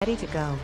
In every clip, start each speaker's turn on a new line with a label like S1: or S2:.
S1: Ready to go.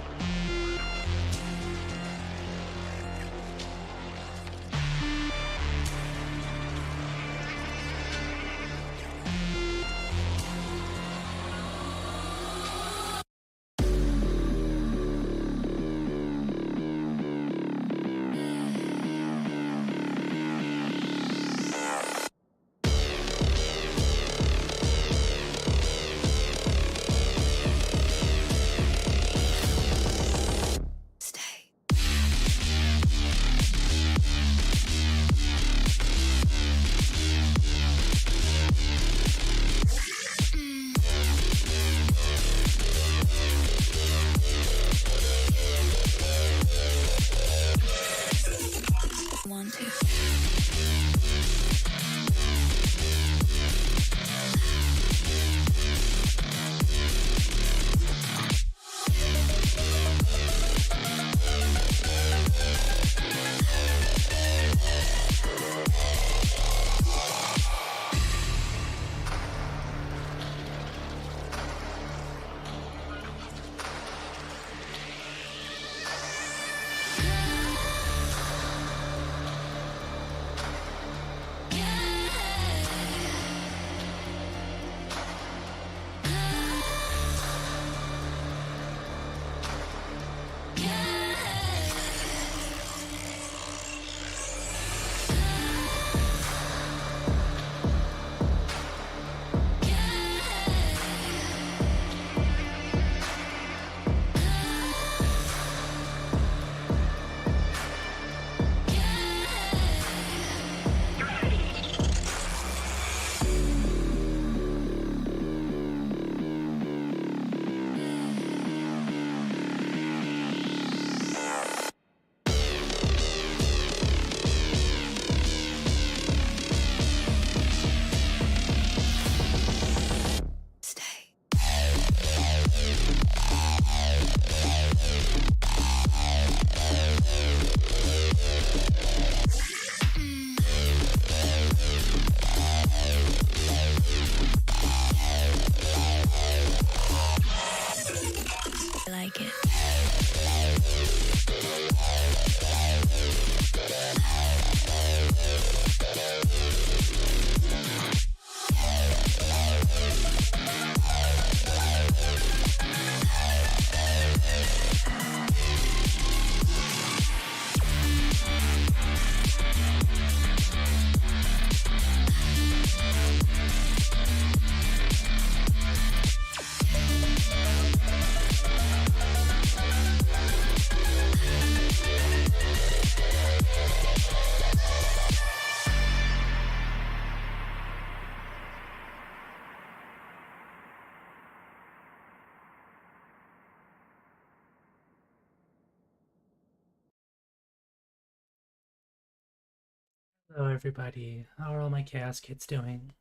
S2: Hello everybody, how are all my chaos kids doing?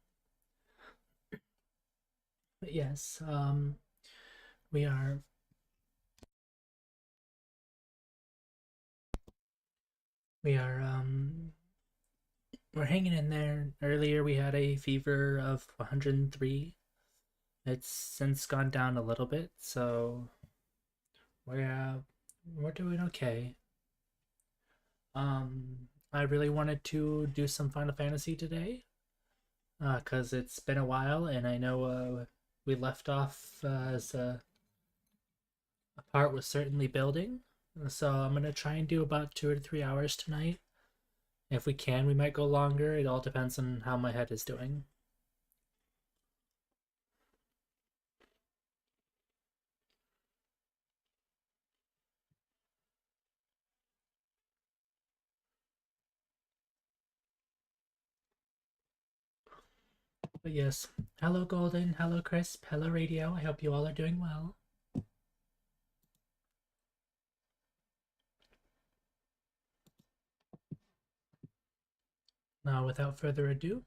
S2: But yes, we are we are we're hanging in there. Earlier we had a fever of 103. It's since gone down a little bit, so we're doing okay. I really wanted to do some Final Fantasy today, cause it's been a while, and I know we left off as a part was certainly building. So I'm gonna try and do about 2 to 3 hours tonight. If we can, we might go longer. It all depends on how my head is doing. But yes, hello Golden, hello Crisp, hello Radio. I hope you all are doing well. Now, without further ado,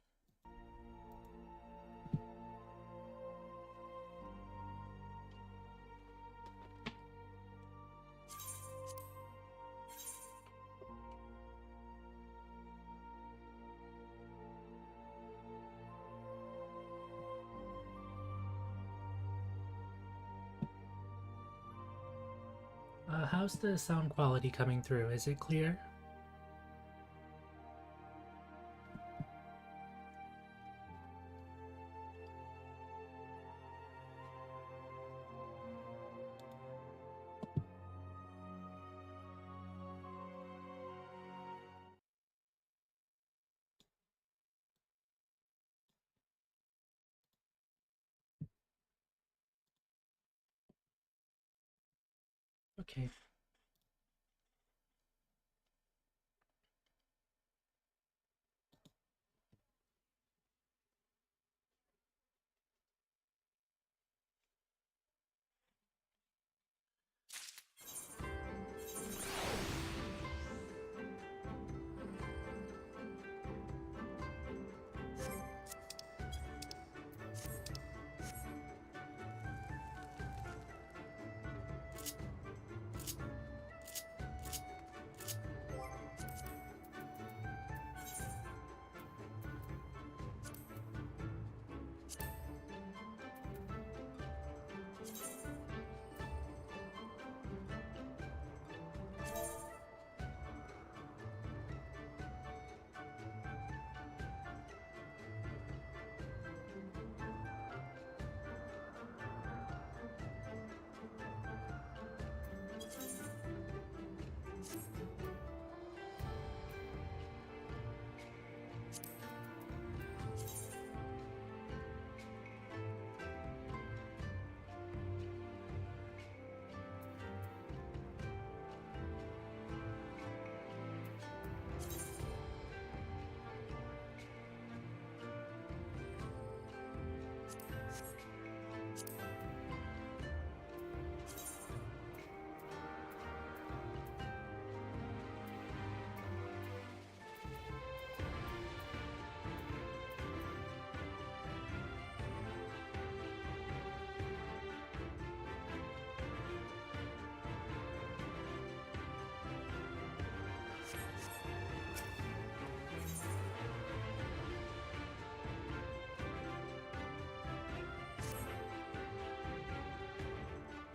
S2: How's the sound quality coming through? Is it clear? Okay.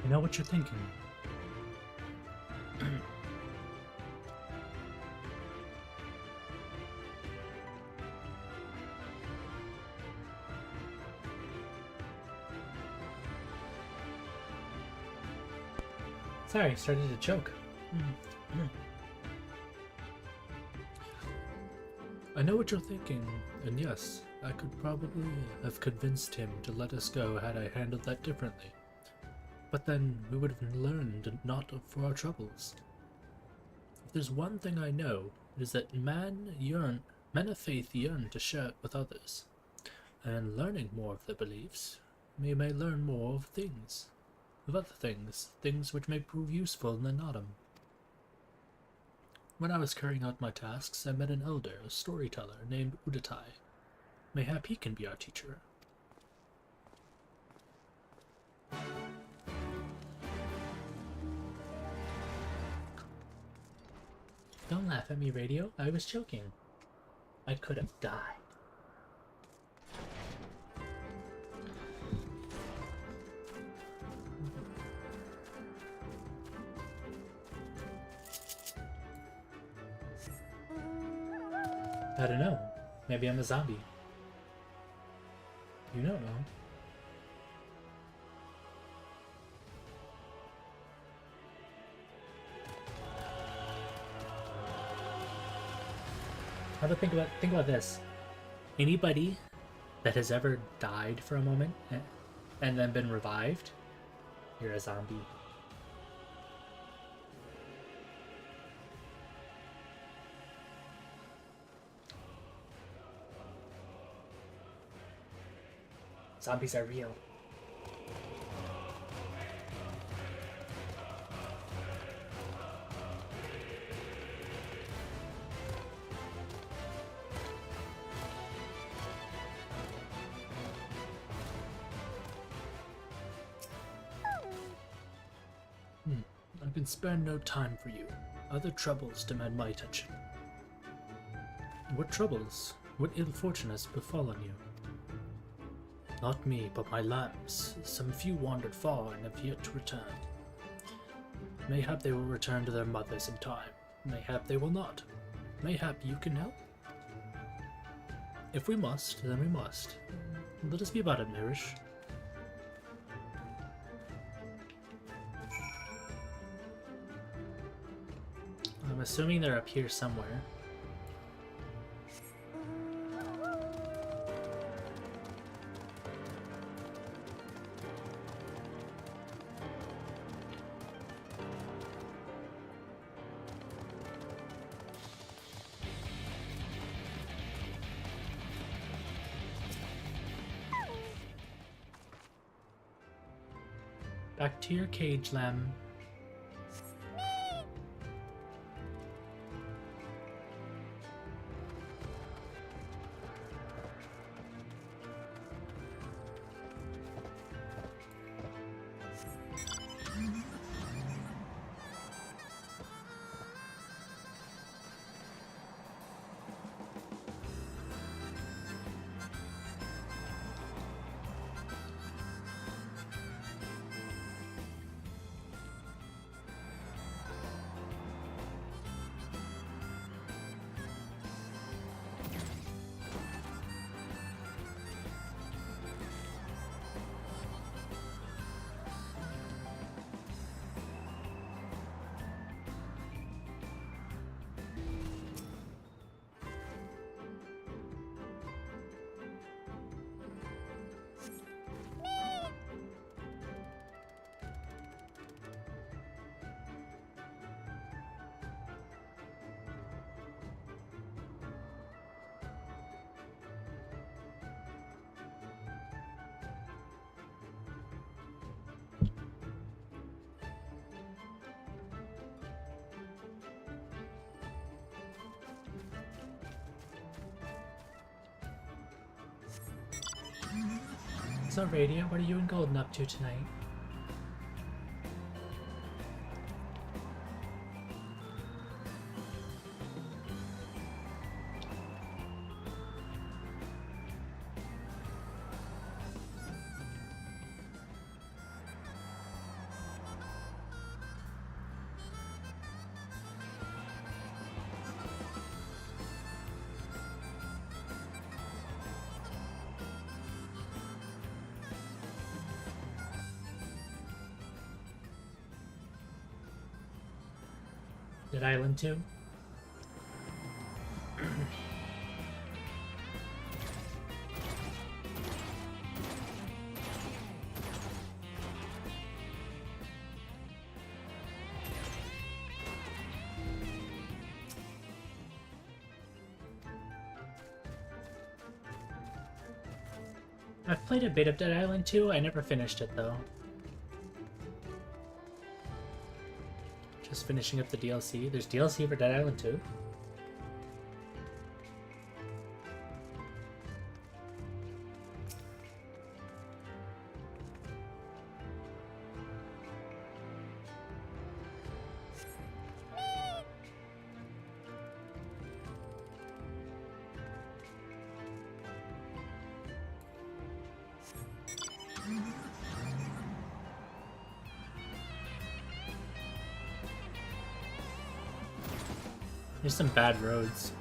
S2: I know what you're thinking. Sorry, started to choke. I know what you're thinking, and yes, I could probably have convinced him to let us go had I handled that differently. But then we would have learned not for our troubles. If there's one thing I know, it is that men of faith yearn to share it with others. And in learning more of their beliefs, we may learn more of other things which may prove useful in the Nadam. When I was carrying out my tasks, I met an elder, a storyteller, named Udatai. Mayhap he can be our teacher. Don't laugh at me, radio. I was joking. I could have died. I don't know. Maybe I'm a zombie. You don't know. How to think about this. Anybody that has ever died for a moment and then been revived, you're a zombie. Zombies are real. I can spare no time for you. Other troubles demand my attention. What troubles? What ill fortune has befallen you? Not me, but my lambs. Some few wandered far and have yet to return. Mayhap they will return to their mothers in time. Mayhap they will not. Mayhap you can help. If we must, then we must. Let us be about it, Mirish. I'm assuming they're up here somewhere. Back to your cage, Lamb. So, Radiant, what are you and Golden up to tonight? Dead Island 2? I've played a bit of Dead Island 2, I never finished it though. Just finishing up the DLC. There's DLC for Dead Island 2. There's some bad roads.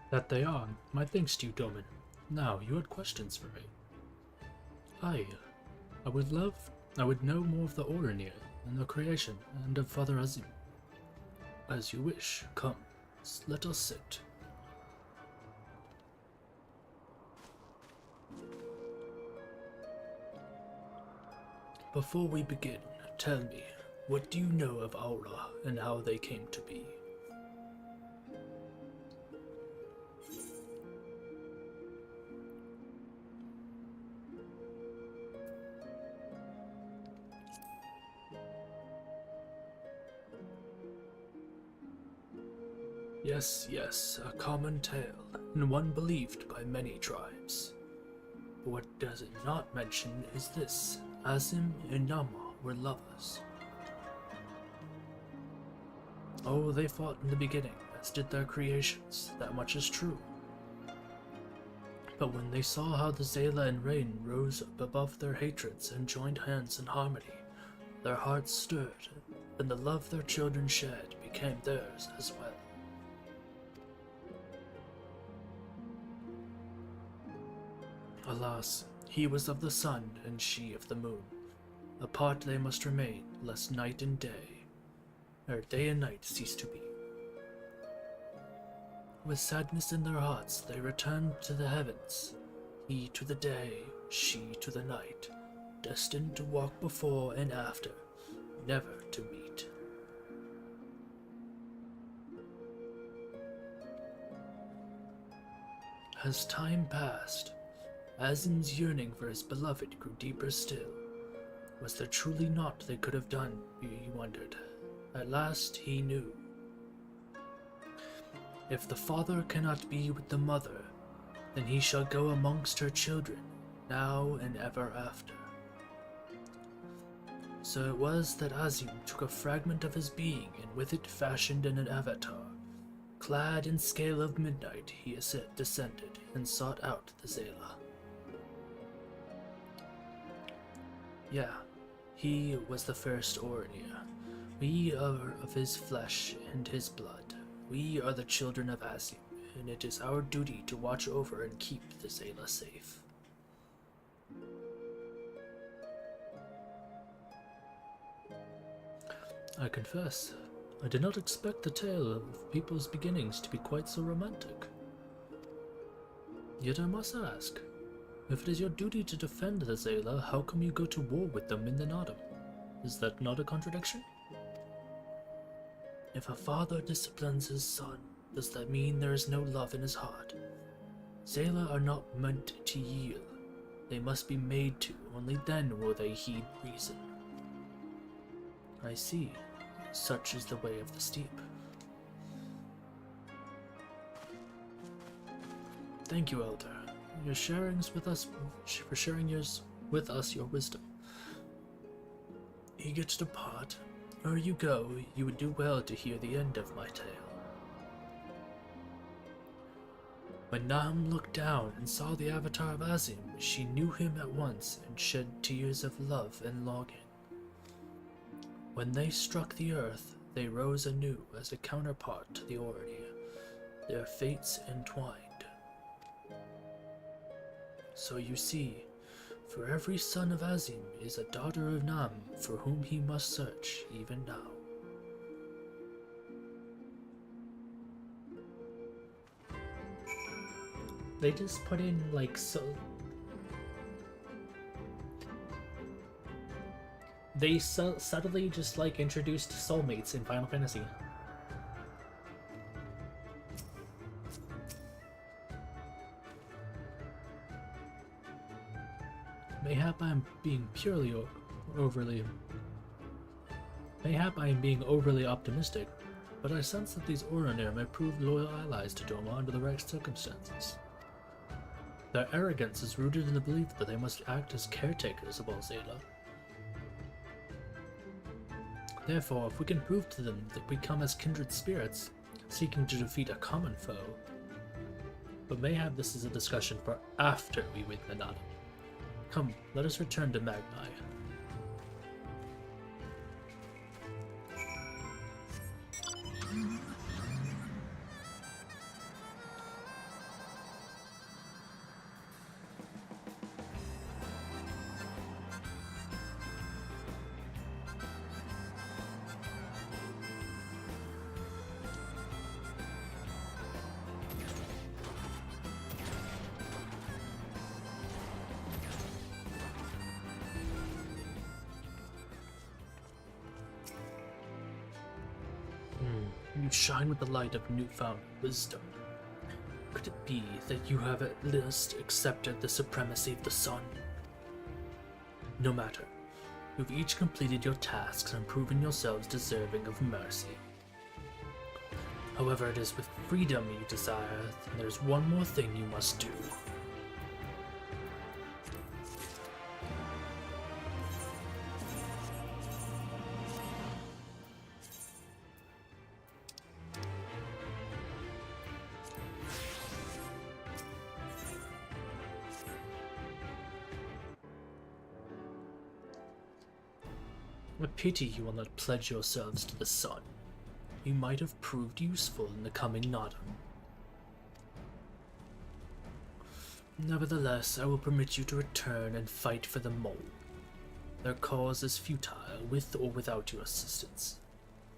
S2: That they are. My thanks to you, Domin. Now, you had questions for me. I would know more of the Orinir. and the creation, and of Father Azim. As you wish. Come, let us sit. Before we begin, tell me, what do you know of Aura and how they came to be? Yes, a common tale, and one believed by many tribes. But what does it not mention is this: Azim and Nama were lovers. Oh, they fought in the beginning, as did their creations, that much is true. But when they saw how the Zayla and Rain rose up above their hatreds and joined hands in harmony, their hearts stirred, and the love their children shared became theirs as well. Alas, he was of the sun and she of the moon. Apart they must remain, lest night and day, or day and night cease to be. With sadness in their hearts, they returned to the heavens, he to the day, she to the night, destined to walk before and after, never to meet. As time passed, Azim's yearning for his beloved grew deeper still. Was there truly naught they could have done, he wondered. At last he knew. If the father cannot be with the mother, then he shall go amongst her children, now and ever after. So it was that Azim took a fragment of his being and with it fashioned an avatar. Clad in scale of midnight, he descended and sought out the Zayla. Yeah, he was the first Ornia. We are of his flesh and his blood. We are the children of Azim, and it is our duty to watch over and keep the Zayla safe. I confess, I did not expect the tale of people's beginnings to be quite so romantic. Yet I must ask, if it is your duty to defend the Zayla, how come you go to war with them in the Nadam? Is that not a contradiction? If a father disciplines his son, does that mean there is no love in his heart? Zayla are not meant to yield. They must be made to, only then will they heed reason. I see. Such is the way of the steep. Thank you, Elder. Your sharings with us, for sharing with us your wisdom. Eager to depart, ere you go, you would do well to hear the end of my tale. When Nam looked down and saw the avatar of Azim, she knew him at once and shed tears of love and longing. When they struck the earth, they rose anew as a counterpart to the Ornia, their fates entwined. So you see, for every son of Azim is a daughter of Nam for whom he must search even now. They just put in like so. They subtly just like introduced soulmates in Final Fantasy. Mayhap I am being overly optimistic, but I sense that these Oranir may prove loyal allies to Doma under the right circumstances. Their arrogance is rooted in the belief that they must act as caretakers of all Zayla. Therefore, if we can prove to them that we come as kindred spirits, seeking to defeat a common foe. But mayhap this is a discussion for after we win the Nadam. Come, let us return to Magni. You shine with the light of newfound wisdom. Could it be that you have at least accepted the supremacy of the sun? No matter. You've each completed your tasks and proven yourselves deserving of mercy. However, it is with freedom you desire, then there's one more thing you must do. A pity you will not pledge yourselves to the sun. You might have proved useful in the coming autumn. Nevertheless, I will permit you to return and fight for the mole. Their cause is futile, with or without your assistance.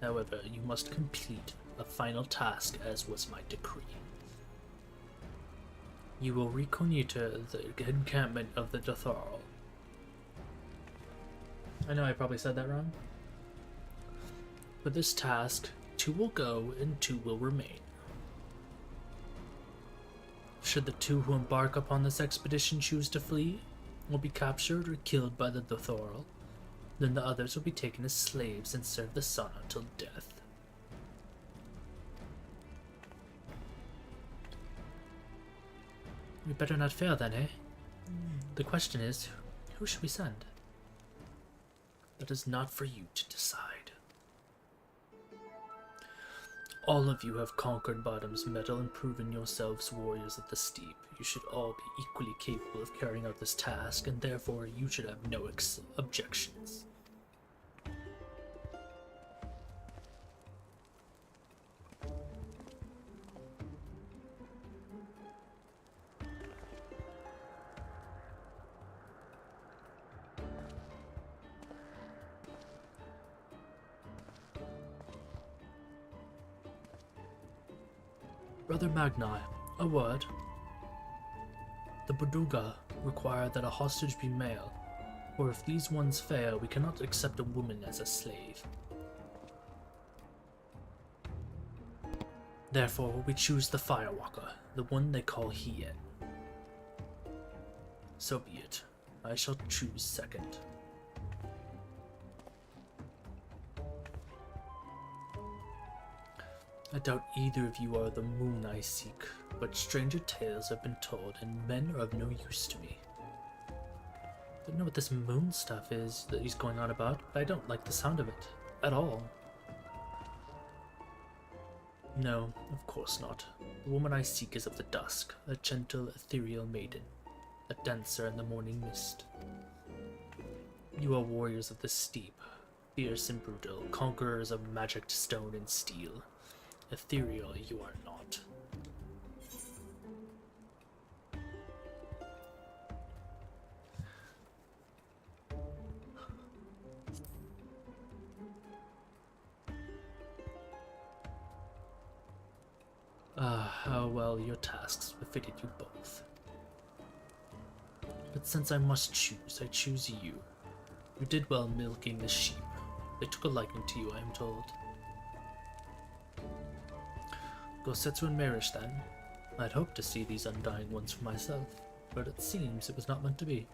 S2: However, you must complete a final task, as was my decree. You will reconnoiter the encampment of the Dotharl. I know I probably said that wrong. For this task, 2 will go and 2 will remain. Should the 2 who embark upon this expedition choose to flee, or be captured or killed by the Dotharl, then the others will be taken as slaves and serve the sun until death. We better not fail then, eh? The question is, who should we send? That is not for you to decide. All of you have conquered Bottom's metal and proven yourselves warriors of the steep. You should all be equally capable of carrying out this task, and therefore you should have no objections. Brother Magni, a word. The Buduga require that a hostage be male, for if these ones fail, we cannot accept a woman as a slave. Therefore, we choose the Firewalker, the one they call Hien. So be it. I shall choose second. I doubt either of you are the moon I seek, but stranger tales have been told, and men are of no use to me. Don't know what this moon stuff is that he's going on about, but I don't like the sound of it. At all. No, of course not. The woman I seek is of the dusk, a gentle, ethereal maiden, a dancer in the morning mist. You are warriors of the steep, fierce and brutal, conquerors of magicked stone and steel. Ethereal you are not. How well your tasks befitted you both. But since I must choose, I choose you. You did well milking the sheep. They took a liking to you, I am told. Gosetsu and Marish, then. I'd hoped to see these undying ones for myself, but it seems it was not meant to be.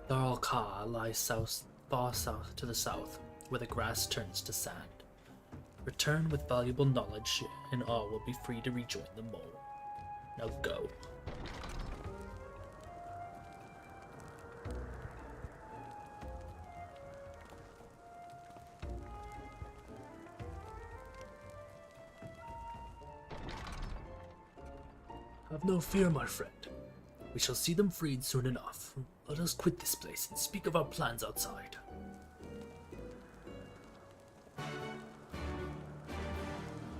S2: Tharl Ka lies far south to the south, where the grass turns to sand. Return with valuable knowledge, and all will be free to rejoin the mole. Now go. Have no fear, my friend. We shall see them freed soon enough. Let us quit this place and speak of our plans outside.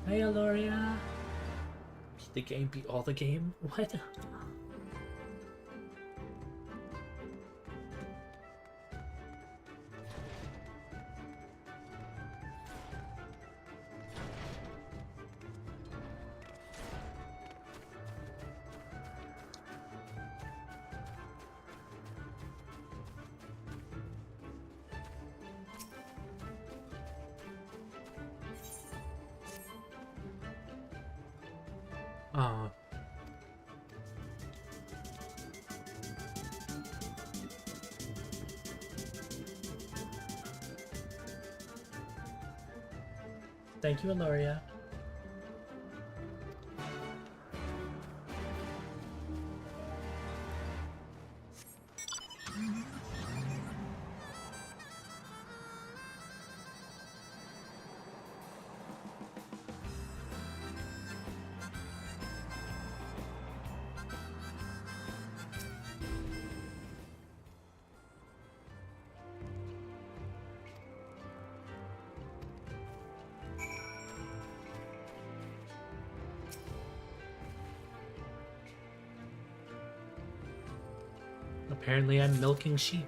S2: Hey, Aloria. Beat the game, beat all the game? What? Oh. Thank you, Aloria. Apparently I'm milking sheep.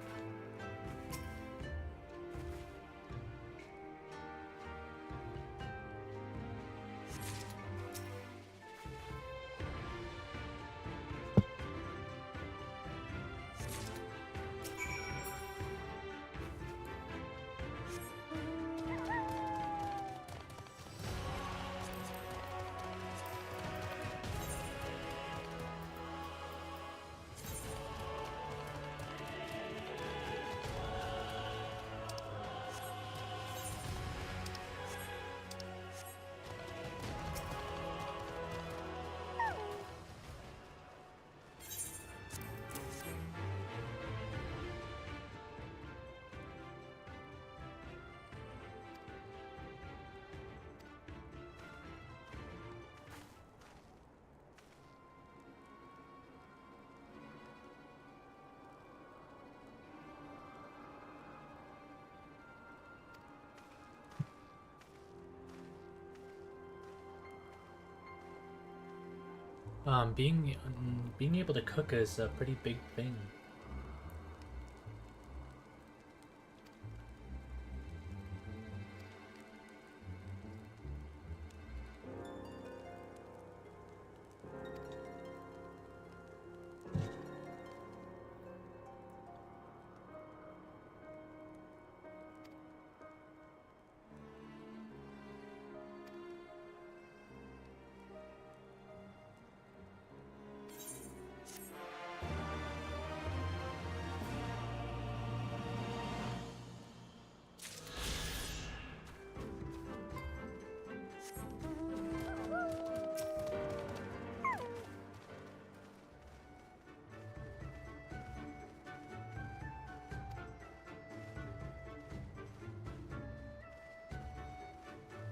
S2: Being able to cook is a pretty big thing.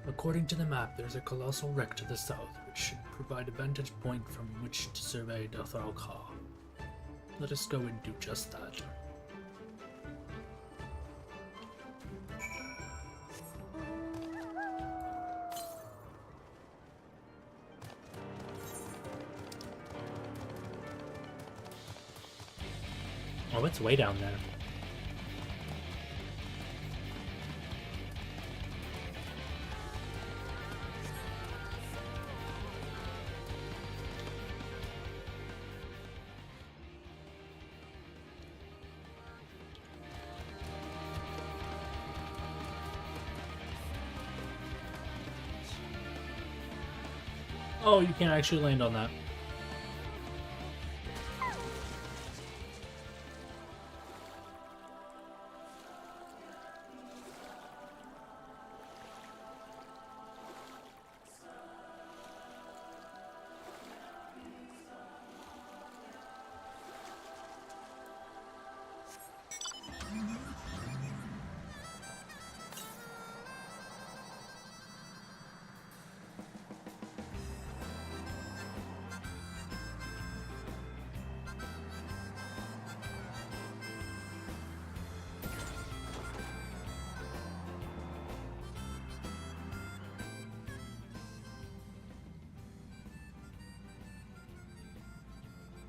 S2: According to the map, there's a colossal wreck to the south, which should provide a vantage point from which to survey Dothralkar. Let us go and do just that. Oh, it's way down there. Oh, you can't actually land on that.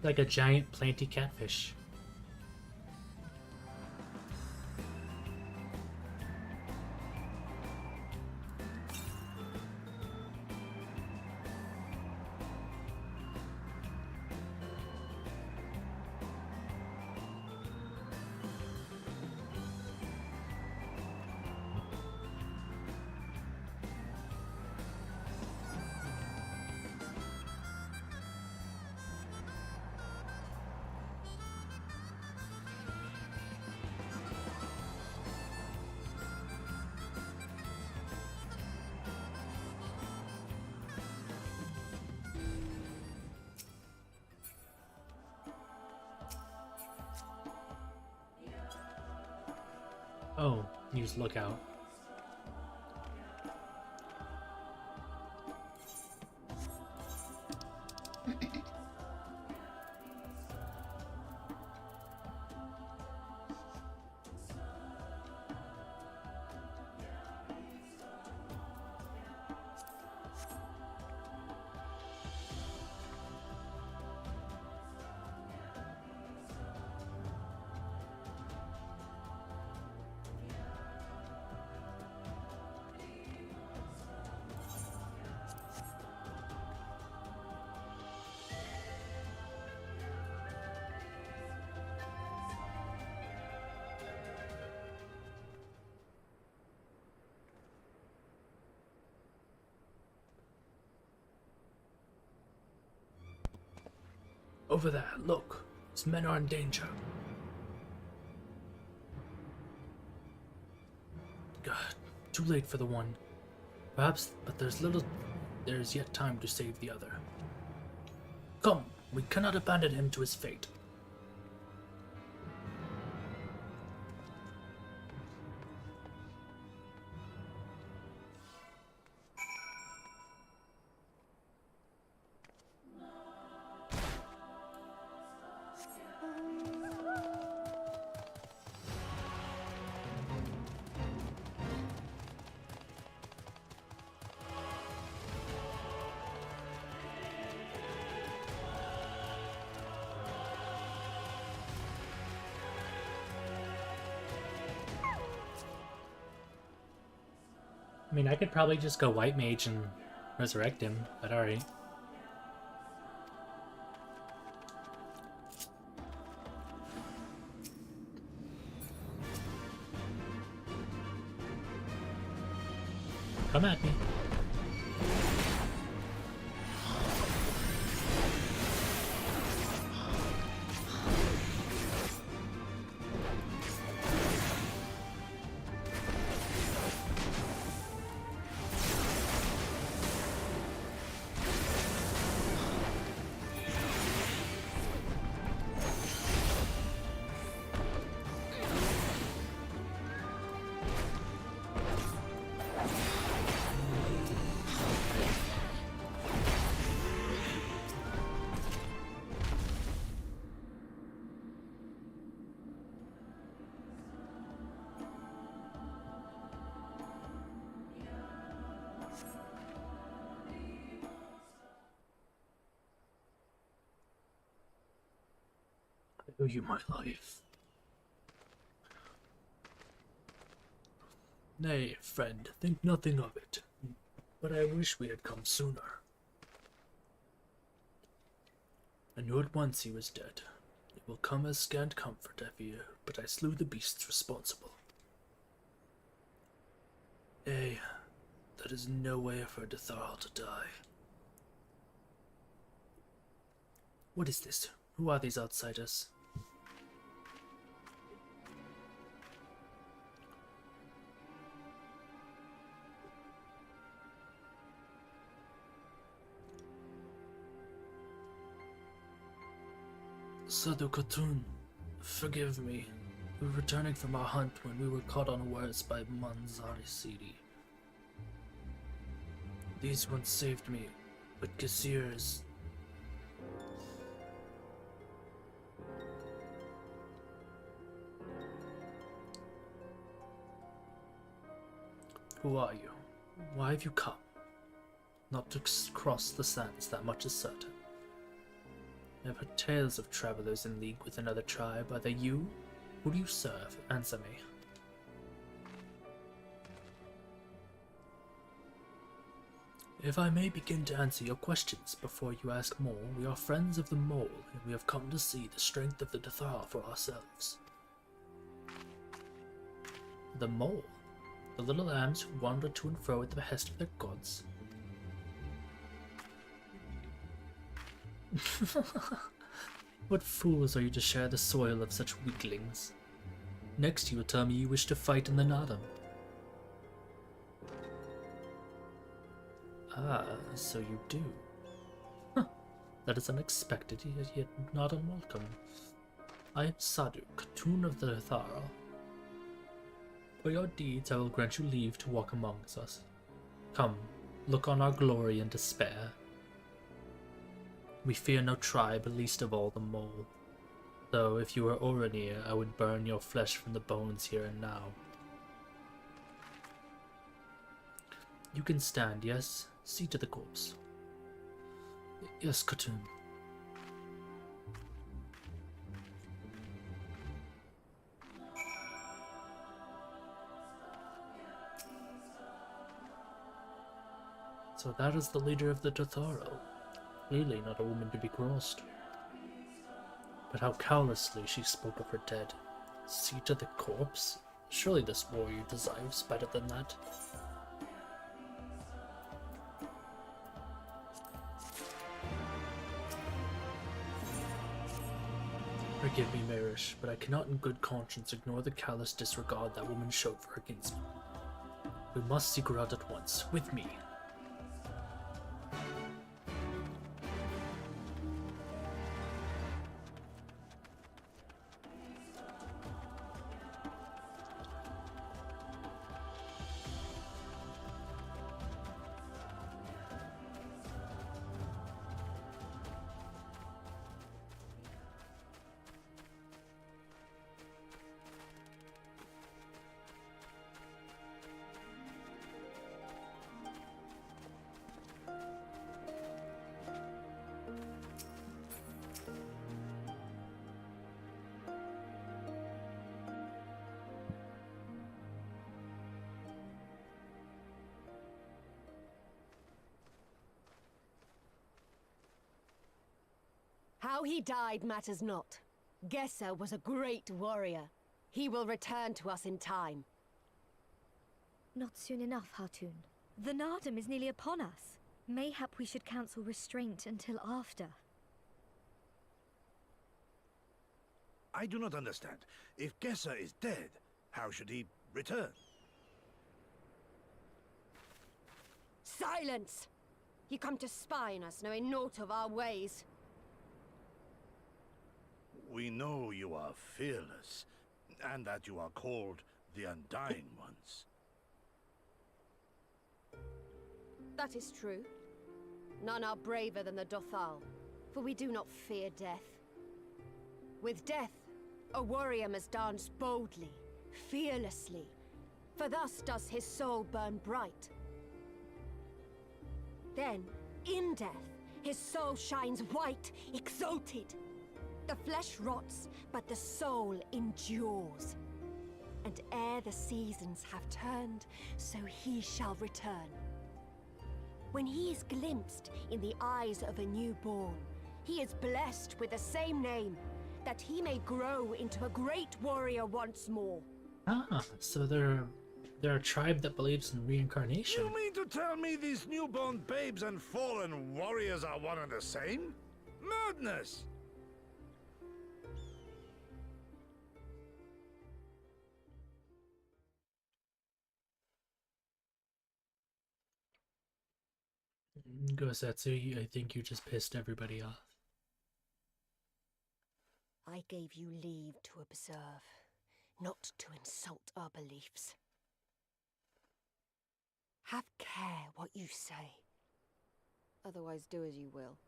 S2: Like a giant planty catfish. Oh, use lookout. Over there, look. His men are in danger. God, too late for the one. Perhaps, but there is yet time to save the other. Come, we cannot abandon him to his fate. I mean, I could probably just go White Mage and resurrect him, but alright. Come at me. I owe you my life. Nay, friend, think nothing of it. But I wish we had come sooner. I knew at once he was dead. It will come as scant comfort, I fear, but I slew the beasts responsible. Nay, that is no way for Detharl to die. What is this? Who are these outsiders? Sadu Khatun, forgive me. We were returning from our hunt when we were caught unawares by Manzari Sidi. These ones saved me, but Kassir's... Who are you? Why have you come? Not to cross the sands, that much is certain. I have heard tales of travelers in league with another tribe. Are they you? Who do you serve? Answer me. If I may begin to answer your questions before you ask more, we are friends of the Mole, and we have come to see the strength of the Detharl for ourselves. The Mole? The little lambs who wander to and fro at the behest of their gods? What fools are you to share the soil of such weaklings? Next you will tell me you wish to fight in the Nadam. Ah, so you do. Huh. That is unexpected, yet not unwelcome. I am Sadu, Khatun of the Detharl. For your deeds I will grant you leave to walk amongst us. Come, look on our glory and despair. We fear no tribe, least of all the mole. Though if you were Oranir, I would burn your flesh from the bones here and now. You can stand, yes? See to the corpse. Yes, Khatun. So that is the leader of the Dotharo. Clearly not a woman to be crossed. But how callously she spoke of her dead. See to the corpse? Surely this warrior deserves better than that. Forgive me, Marish, but I cannot in good conscience ignore the callous disregard that woman showed for her kinsman. We must seek her out at once, with me.
S1: How he died matters not. Gesser was a great warrior. He will return to us in time.
S3: Not soon enough, Hatun. The Nardum is nearly upon us. Mayhap we should counsel restraint until after.
S4: I do not understand. If Gesser is dead, how should he return?
S1: Silence! You come to spy on us, knowing naught of our ways.
S4: We know you are fearless, and that you are called the Undying Ones.
S1: That is true. None are braver than the Dothal, for we do not fear death. With death, a warrior must dance boldly, fearlessly, for thus does his soul burn bright. Then, in death, his soul shines white, exalted. The flesh rots, but the soul endures. And ere the seasons have turned, so he shall return. When he is glimpsed in the eyes of a newborn, he is blessed with the same name, that he may grow into a great warrior once more.
S2: Ah, so they're a tribe that believes in reincarnation.
S4: You mean to tell me these newborn babes and fallen warriors are one and the same? Madness!
S2: Gosetsu, I think you just pissed everybody off.
S1: I gave you leave to observe, not to insult our beliefs. Have care what you say. Otherwise do as you will.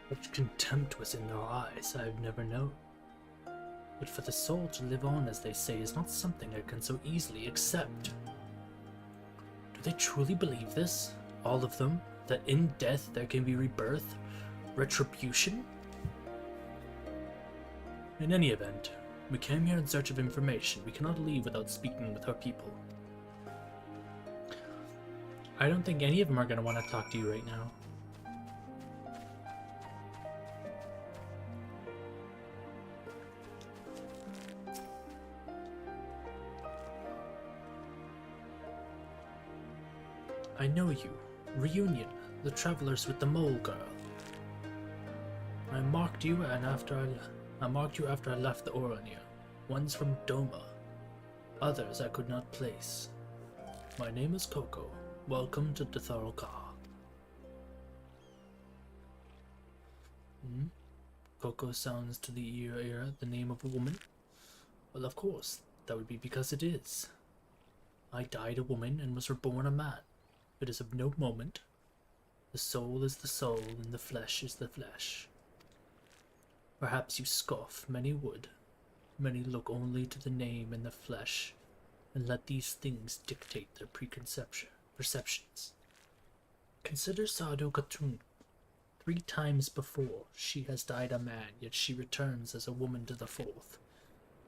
S2: Such contempt was in their eyes I've never known. But for the soul to live on, as they say, is not something I can so easily accept. Do they truly believe this? All of them? That in death there can be rebirth? Retribution? In any event, we came here in search of information. We cannot leave without speaking with our people. I don't think any of them are going to want to talk to you right now. I know you. Reunion, the travelers with the mole girl. I marked you after I left the Orania. One's from Doma. Others I could not place. My name is Coco. Welcome to Ditharalka. Coco sounds to the ear the name of a woman. Well, of course, that would be because it is. I died a woman and was reborn a man. It is of no moment. The soul is the soul, and the flesh is the flesh. Perhaps you scoff, many would. Many look only to the name and the flesh, and let these things dictate their perceptions. Consider Sadu Khatun. 3 times before, she has died a man, yet she returns as a woman to the fourth.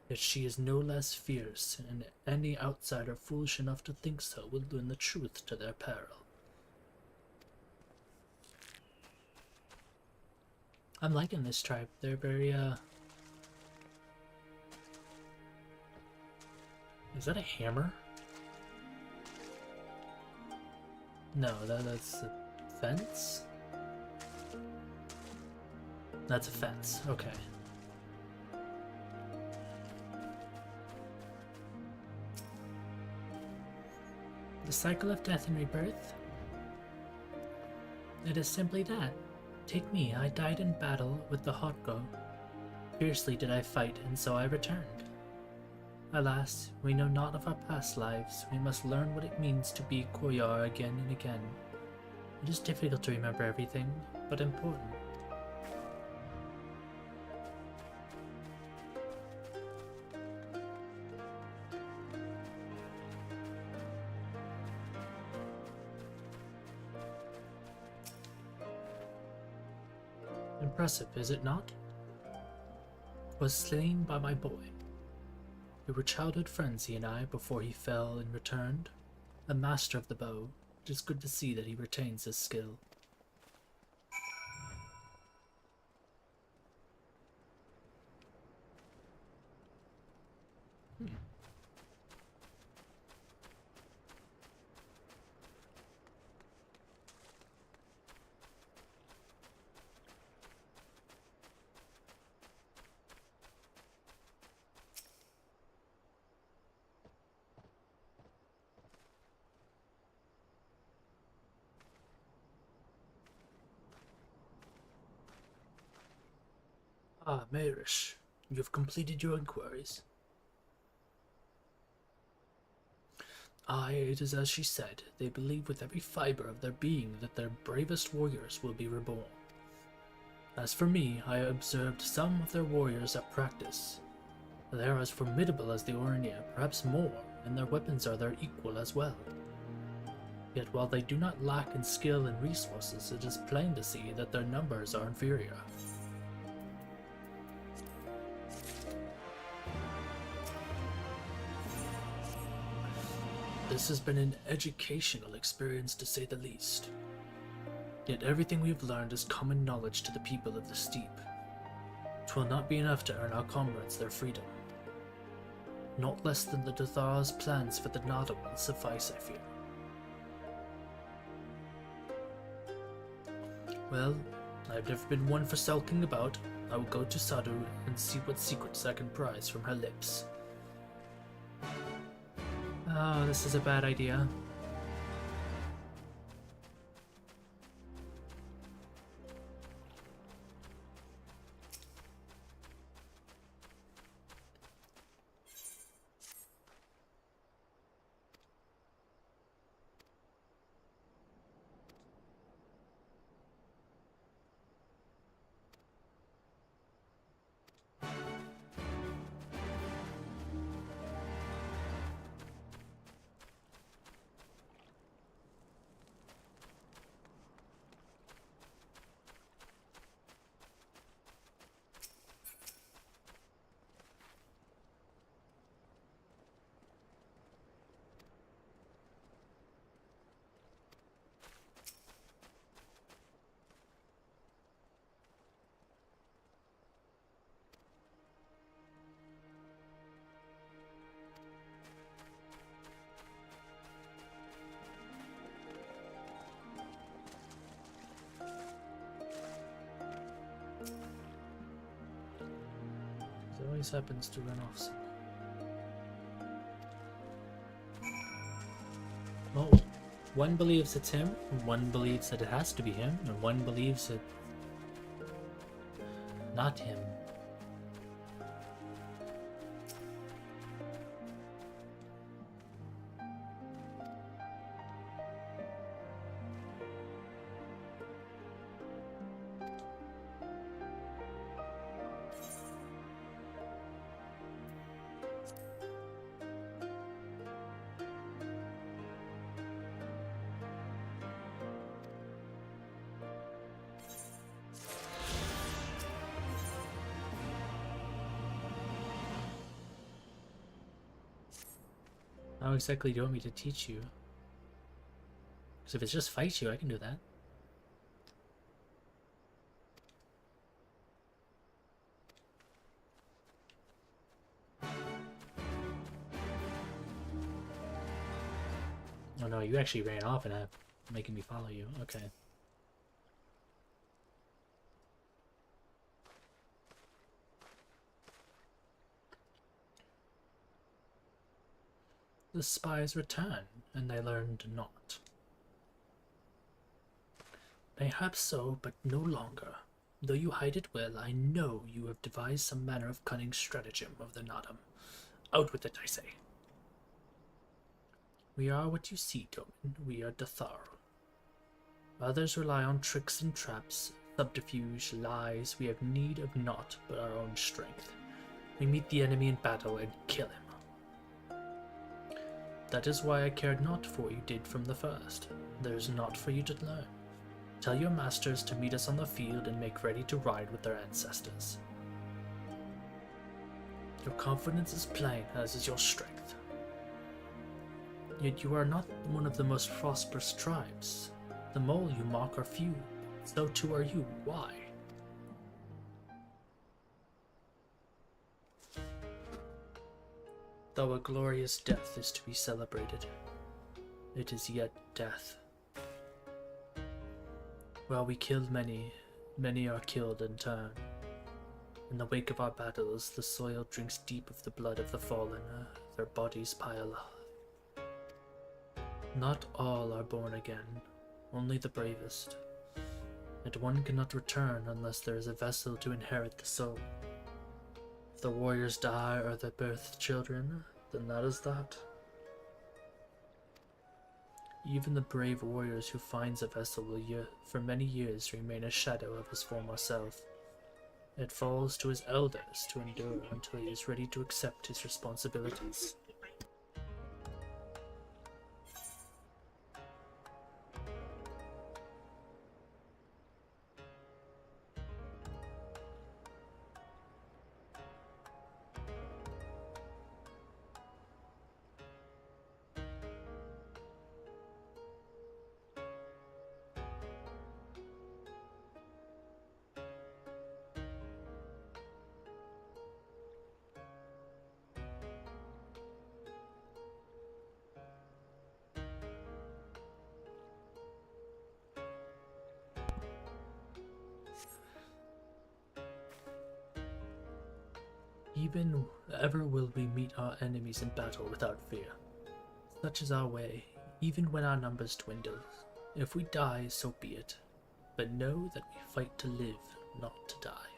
S2: Yet she is no less fierce, and any outsider foolish enough to think so will learn the truth to their peril. I'm liking this tribe. They're very, Is that a hammer? No, that's a fence? That's a fence, okay. The cycle of death and rebirth? It is simply that. Take me, I died in battle with the Hotgo. Fiercely did I fight, and so I returned. Alas, we know not of our past lives. We must learn what it means to be Koyar again and again. It is difficult to remember everything, but important. Impressive, is it not? Was slain by my boy. We were childhood friends, he and I, before he fell and returned. A master of the bow. It is good to see that he retains his skill. Ah, Mayrish, you have completed your inquiries. Aye, it is as she said. They believe with every fiber of their being that their bravest warriors will be reborn. As for me, I observed some of their warriors at practice. They are as formidable as the Orania, perhaps more, and their weapons are their equal as well. Yet while they do not lack in skill and resources, it is plain to see that their numbers are inferior. This has been an educational experience to say the least. Yet everything we have learned is common knowledge to the people of the steep. 'Twill not be enough to earn our comrades their freedom. Not less than the Dathar's plans for the Nada will suffice, I fear. Well, I've never been one for sulking about. I will go to Sadu and see what secrets I can prise from her lips. Oh, this is a bad idea. always happens to run off some. Oh, one believes it's him, one believes that it has to be him, and one believes it not him. How exactly do you want me to teach you? Because if it's just fight you, I can do that. Oh no, you actually ran off and have making me follow you. Okay. The spies return, and they learned not. Mayhap so, but no longer. Though you hide it well, I know you have devised some manner of cunning stratagem of the Nodum. Out with it, I say. We are what you see, Domin. We are Dathar. Others rely on tricks and traps, subterfuge, lies. We have need of naught but our own strength. We meet the enemy in battle and kill him. That is why I cared not for what you did from the first. There is naught for you to learn. Tell your masters to meet us on the field and make ready to ride with their ancestors. Your confidence is plain, as is your strength. Yet you are not one of the most prosperous tribes. The mole you mock are few, so too are you. Why? Though a glorious death is to be celebrated, it is yet death. While we killed many, many are killed in turn. In the wake of our battles, the soil drinks deep of the blood of the fallen, their bodies pile up. Not all are born again, only the bravest. And one cannot return unless there is a vessel to inherit the soul. If the warriors die or the birthed children, then that is that. Even the brave warriors who finds a vessel will for many years remain a shadow of his former self. It falls to his elders to endure until he is ready to accept his responsibilities. Even ever will we meet our enemies in battle without fear. Such is our way, even when our numbers dwindle. If we die, so be it. But know that we fight to live, not to die.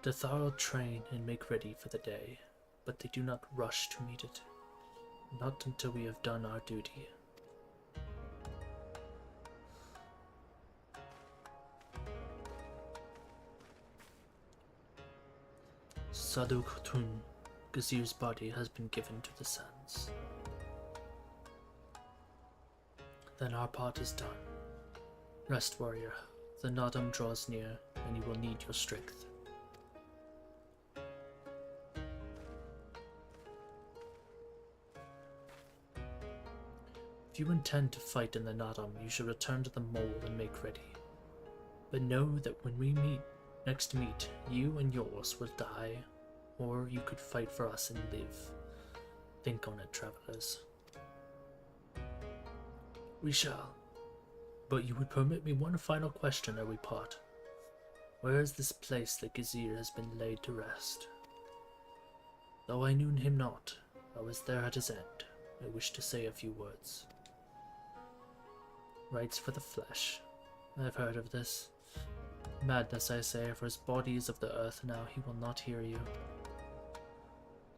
S2: The Tharl train and make ready for the day, but they do not rush to meet it. Not until we have done our duty. Saduk Khotun, Gazir's body has been given to the sands. Then our part is done. Rest, warrior. The Nodum draws near, and you will need your strength. If you intend to fight in the Nodum, you should return to the mole and make ready. But know that when we next meet, you and yours will die, or you could fight for us and live. Think on it, travelers. We shall. But you would permit me one final question ere we part. Where is this place that Gazir has been laid to rest? Though I knew him not, I was there at his end. I wish to say a few words. Rites for the flesh. I've heard of this. Madness, I say, for his body is of the earth now, he will not hear you.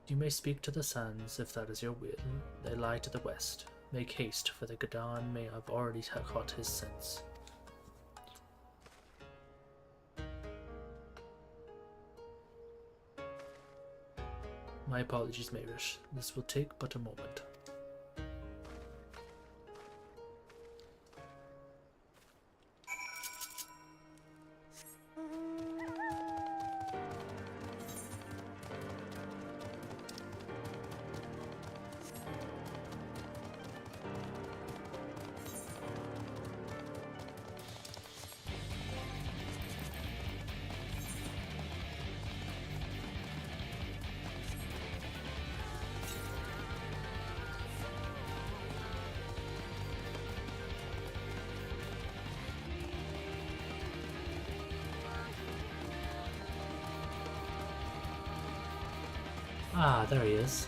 S2: You may speak to the sands, if that is your will. They lie to the west. Make haste, for the Gadan may have already caught his sense. My apologies, Mayrish. This will take but a moment. Ah, there he is.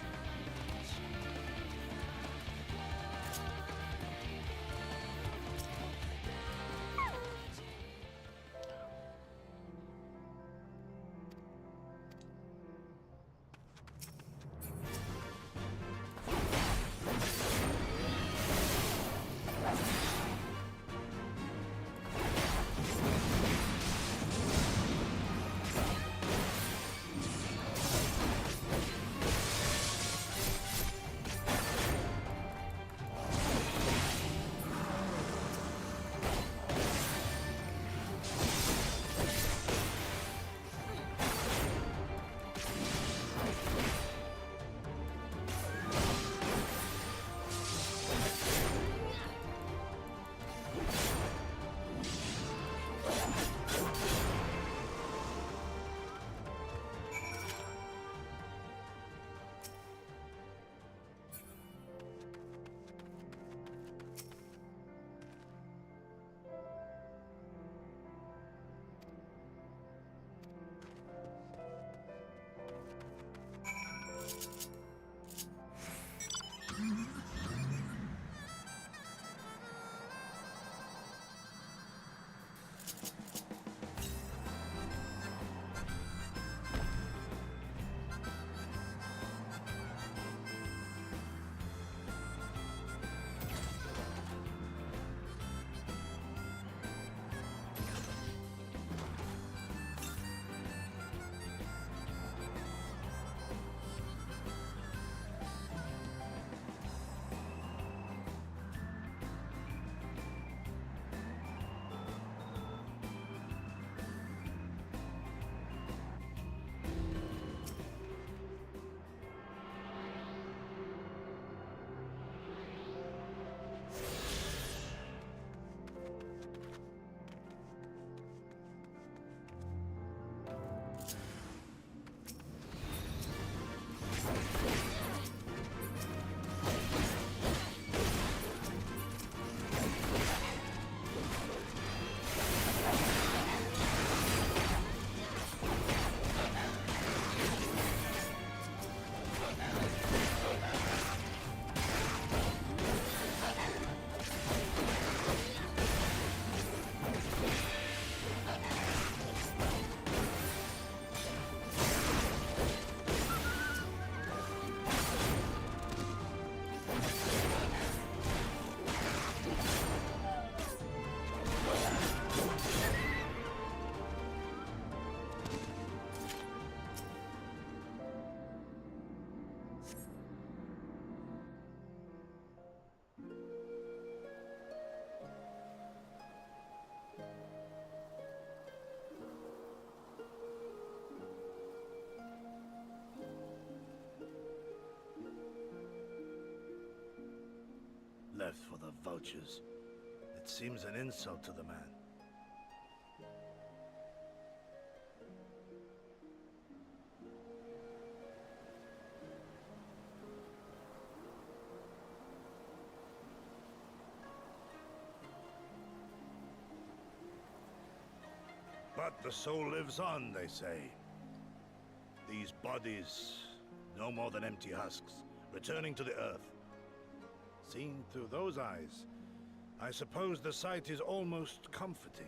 S4: Left for the vultures. It seems an insult to the man. But the soul lives on, they say. These bodies, no more than empty husks, returning to the earth. Seen through those eyes, I suppose the sight is almost comforting.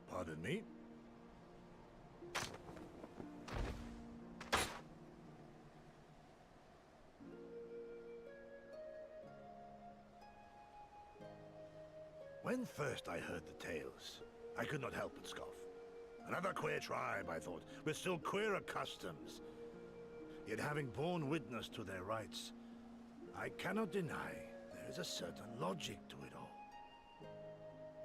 S4: Pardon me? When first I heard the tales, I could not help but scoff. Another queer tribe, I thought, with still queerer customs. Yet having borne witness to their rites, I cannot deny there is a certain logic to it all.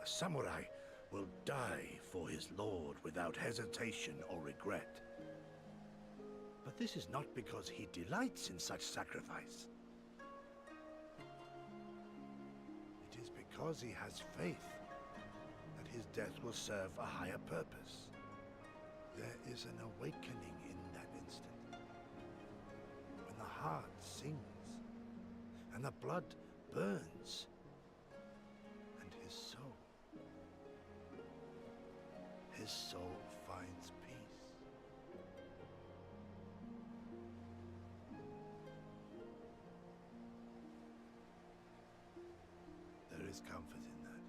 S4: A samurai will die for his lord without hesitation or regret. But this is not because he delights in such sacrifice. It is because he has faith that his death will serve a higher purpose. There is an awakening in that instant, when the heart sings and the blood burns, and his soul finds peace. There is comfort in that.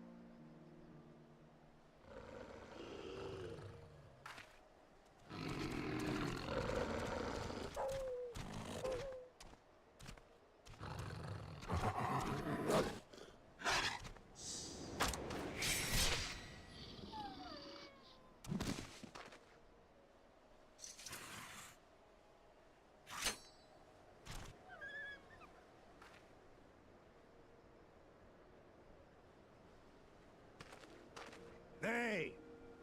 S4: Nay,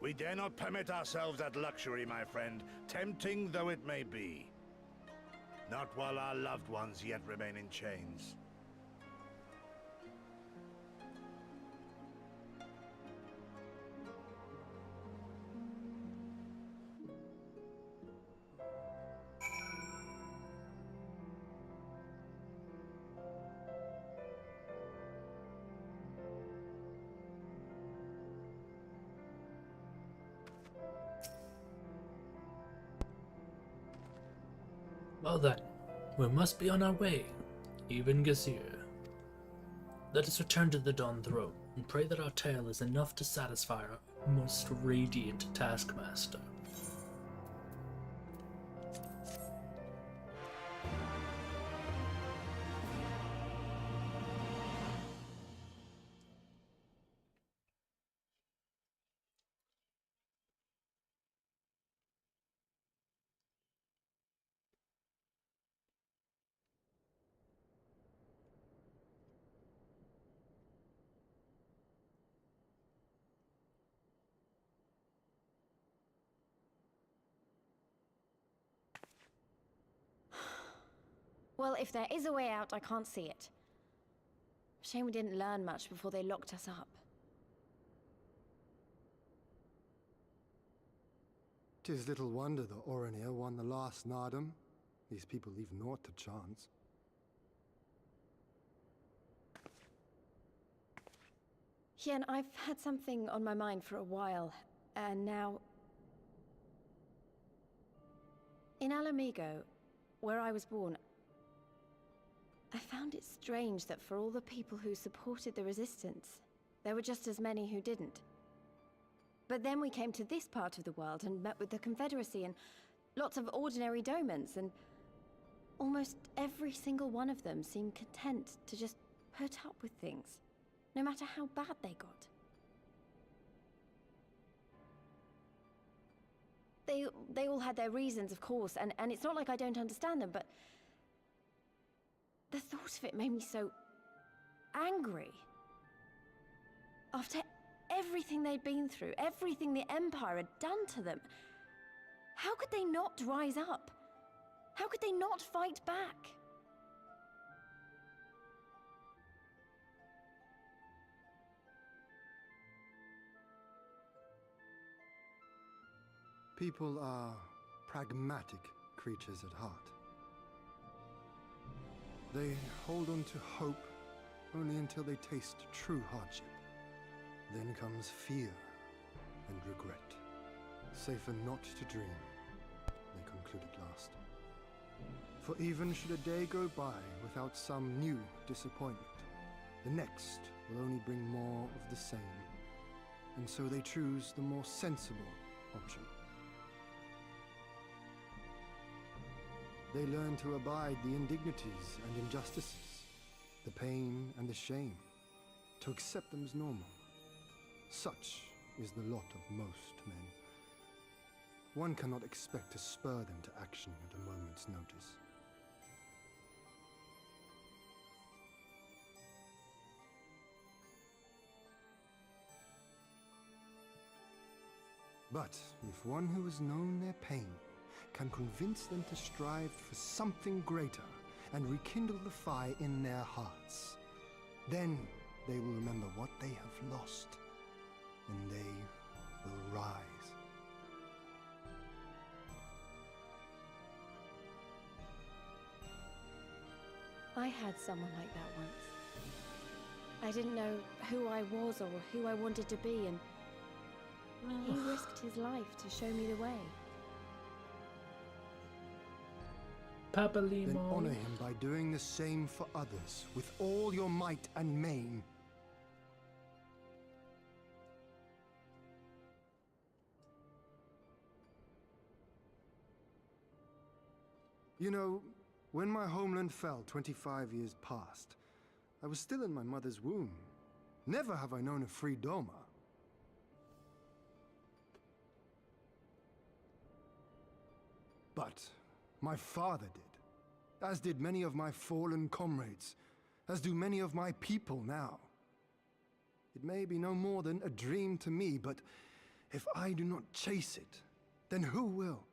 S4: we dare not permit ourselves that luxury, my friend, tempting though it may be. Not while our loved ones yet remain in chains.
S2: Well then, we must be on our way, even Gazir. Let us return to the Dawn Throne, and pray that our tale is enough to satisfy our most radiant taskmaster.
S5: Well, if there is a way out, I can't see it. Shame we didn't learn much before they locked us up.
S6: 'Tis little wonder the Orinir won the last Nardum. These people leave naught to chance.
S5: Yeah, and I've had something on my mind for a while, and now... In Alamigo, where I was born, I found it strange that for all the people who supported the Resistance, there were just as many who didn't. But then we came to this part of the world and met with the Confederacy and lots of ordinary Domans, and almost every single one of them seemed content to just put up with things, no matter how bad they got. They all had their reasons, of course, and it's not like I don't understand them, but the thought of it made me so angry. After everything they'd been through, everything the Empire had done to them, how could they not rise up? How could they not fight back?
S6: People are pragmatic creatures at heart. They hold on to hope only until they taste true hardship. Then comes fear and regret. Safer not to dream, they conclude at last. For even should a day go by without some new disappointment, the next will only bring more of the same. And so they choose the more sensible option. They learn to abide the indignities and injustices, the pain and the shame, to accept them as normal. Such is the lot of most men. One cannot expect to spur them to action at a moment's notice. But if one who has known their pain can convince them to strive for something greater and rekindle the fire in their hearts, then they will remember what they have lost, and they will rise.
S5: I had someone like that once. I didn't know who I was or who I wanted to be, and he risked his life to show me the way.
S2: Papa
S6: Then
S2: Limon.
S6: honor him by doing the same for others with all your might and main. You know, when my homeland fell 25 years past, I was still in my mother's womb. Never have I known a free DOMA. But my father did, as did many of my fallen comrades, as do many of my people now. It may be no more than a dream to me, but if I do not chase it, then who will?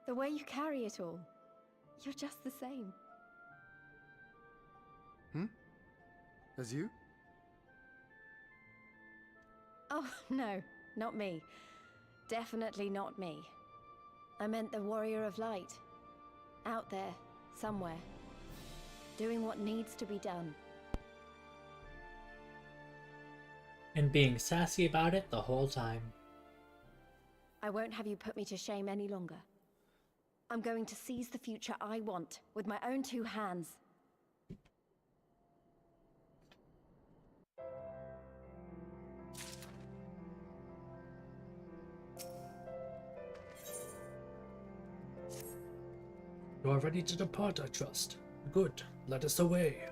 S5: The way you carry it all, you're just the same.
S6: As you?
S5: Oh, no, not me. Definitely not me. I meant the warrior of light. Out there, somewhere. Doing what needs to be done.
S2: And being sassy about it the whole time.
S5: I won't have you put me to shame any longer. I'm going to seize the future I want with my own two hands.
S2: You are ready to depart, I trust. Good. Let us away.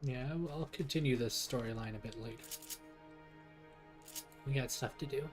S2: Yeah, I'll continue this storyline a bit later. We got stuff to do.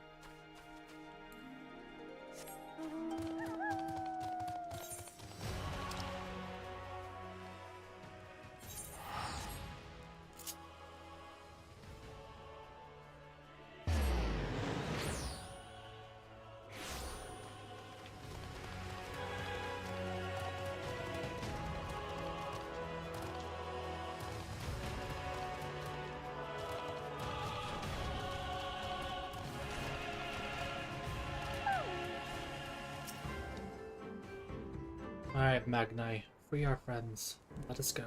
S2: Alright, Magni, free our friends. Let us go.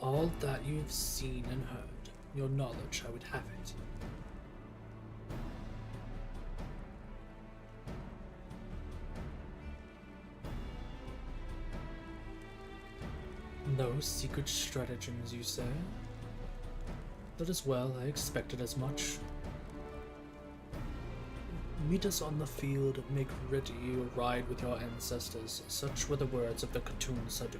S2: All that you've seen and heard, your knowledge, I would have it. No secret stratagems, you say? That is well, I expected as much. Meet us on the field and make ready your ride with your ancestors. Such were the words of the Khatun Sadu.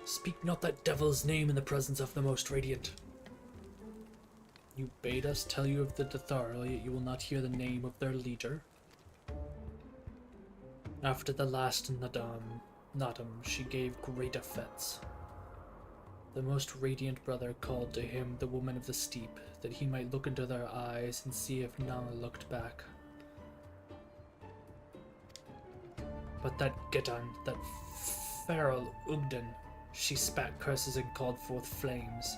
S2: Speak not that devil's name in the presence of the Most Radiant. You bade us tell you of the Dathara, yet you will not hear the name of their leader. After the last Nadam, she gave great offense. The Most Radiant Brother called to him the Woman of the Steep, that he might look into their eyes and see if Nala looked back. But that Getan, that feral Ugden, she spat curses and called forth flames.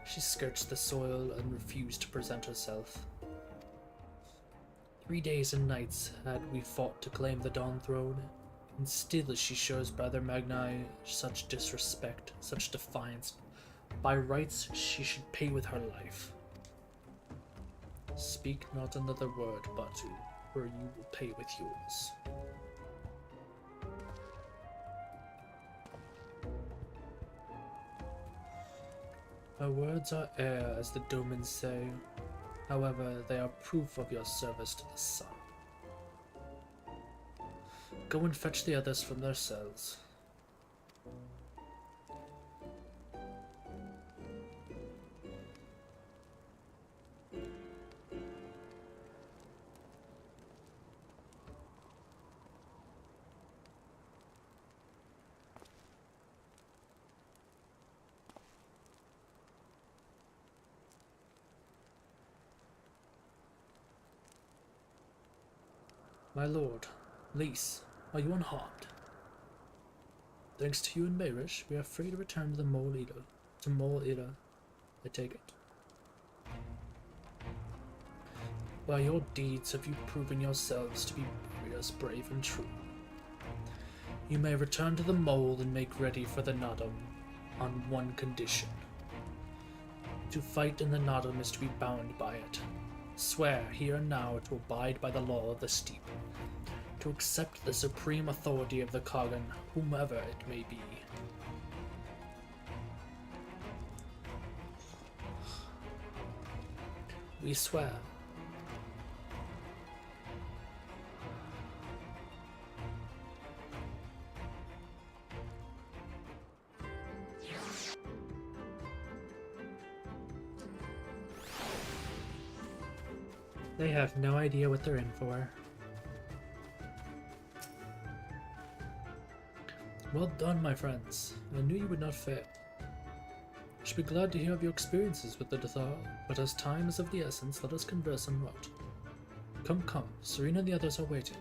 S2: She scourged the soil and refused to present herself. 3 days and nights had we fought to claim the Dawn Throne, and still she shows Brother Magni such disrespect, such defiance. By rights she should pay with her life. Speak not another word, Batu, or you will pay with yours. Her words are air, as the Domans say. However, they are proof of your service to the sun. Go and fetch the others from their cells. My lord, Lys, are you unharmed? Thanks to you and Mayrish, we are free to return to the Mole Ida. I take it. By your deeds have you proven yourselves to be warriors brave and true. You may return to the Mole and make ready for the Nadam on one condition. To fight in the Nadam is to be bound by it. Swear here and now to abide by the law of the Steep, to accept the supreme authority of the Kagan, whomever it may be. We swear. They have no idea what they're in for. Well done, my friends. I knew you would not fail. I should be glad to hear of your experiences with the Dathar, but as time is of the essence, let us converse en route. Come, come, Serena and the others are waiting.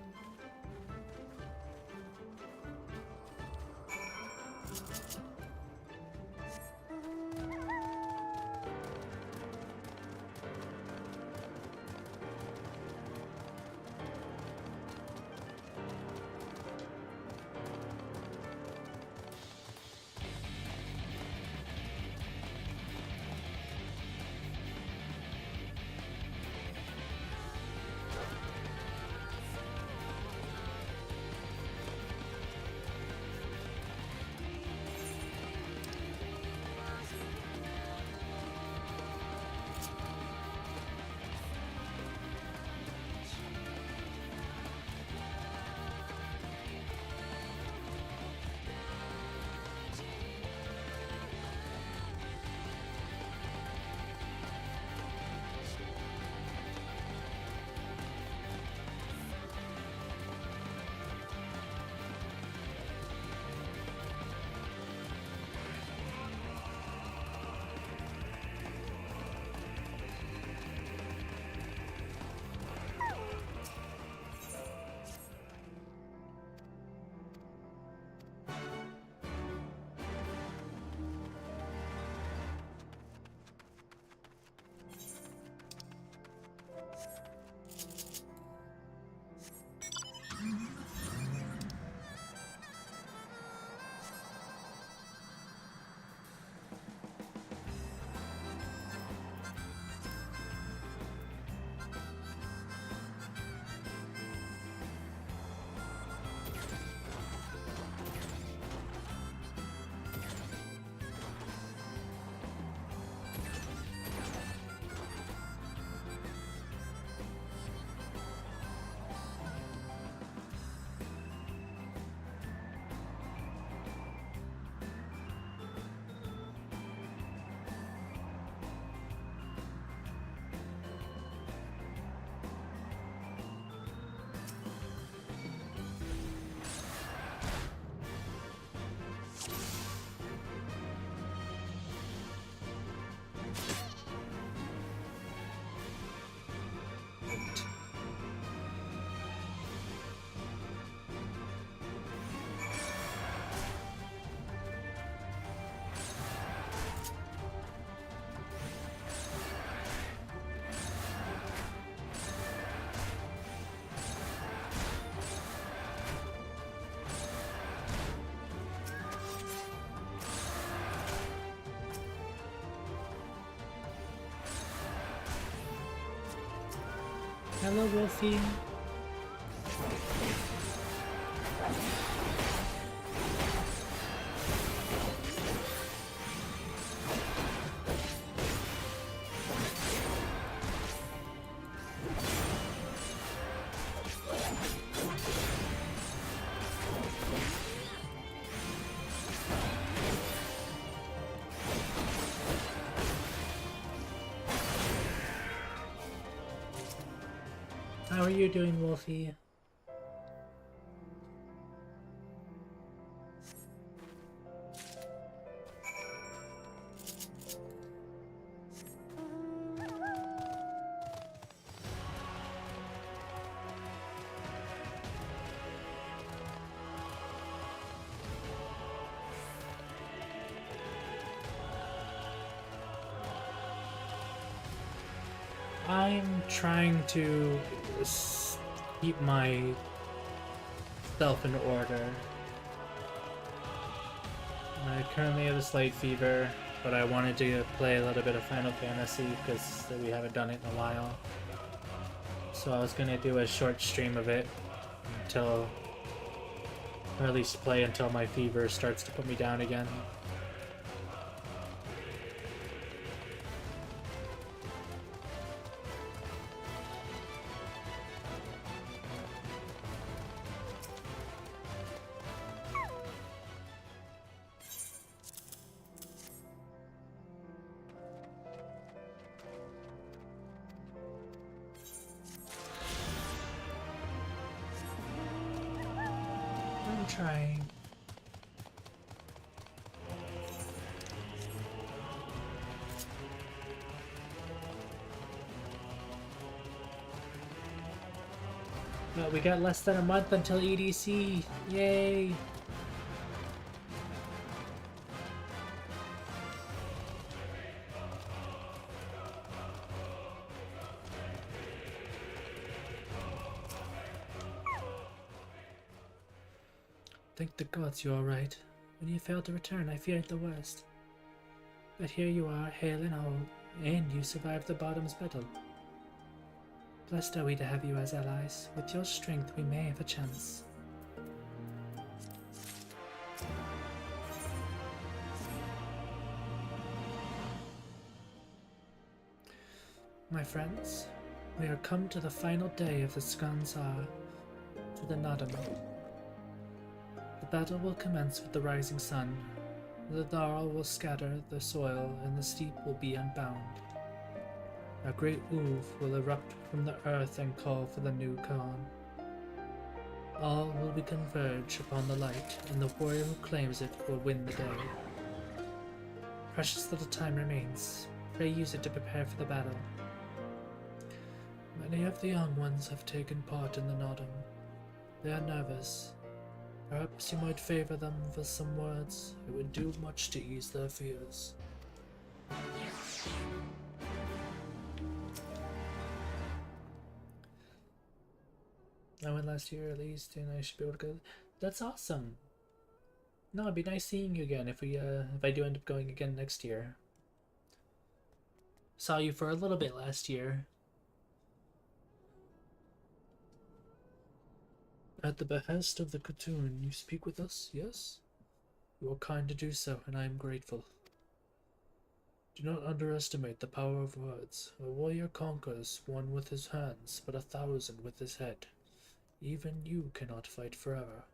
S2: Hello, Wolfie. How are you doing, Wolfie? I'm trying to keep my self in order. I currently have a slight fever, but I wanted to play a little bit of Final Fantasy because we haven't done it in a while. So I was gonna do a short stream of it until, or at least play until my fever starts to put me down again. I'm trying. But we got less than a month until EDC. Yay! Thank the gods you're alright. When you failed to return, I feared the worst. But here you are, hale and whole, and you survived the bottom's battle. Blessed are we to have you as allies. With your strength, we may have a chance. My friends, we are come to the final day of the Skansar, to the Nadama. The battle will commence with the rising sun. The Tharl will scatter the soil, and the steep will be unbound. A great oof will erupt from the earth and call for the new Khan. All will be converge upon the light, and the warrior who claims it will win the day. Precious little time remains. Pray use it to prepare for the battle. Many of the young ones have taken part in the Nodam. They are nervous. Perhaps you might favor them with some words. It would do much to ease their fears. I went last year at least, and I should be able to go. That's awesome. No, it'd be nice seeing you again if I do end up going again next year. Saw you for a little bit last year. At the behest of the Khotun, you speak with us, yes? You are kind to do so, and I am grateful. Do not underestimate the power of words. A warrior conquers one with his hands, but 1,000 with his head. Even you cannot fight forever.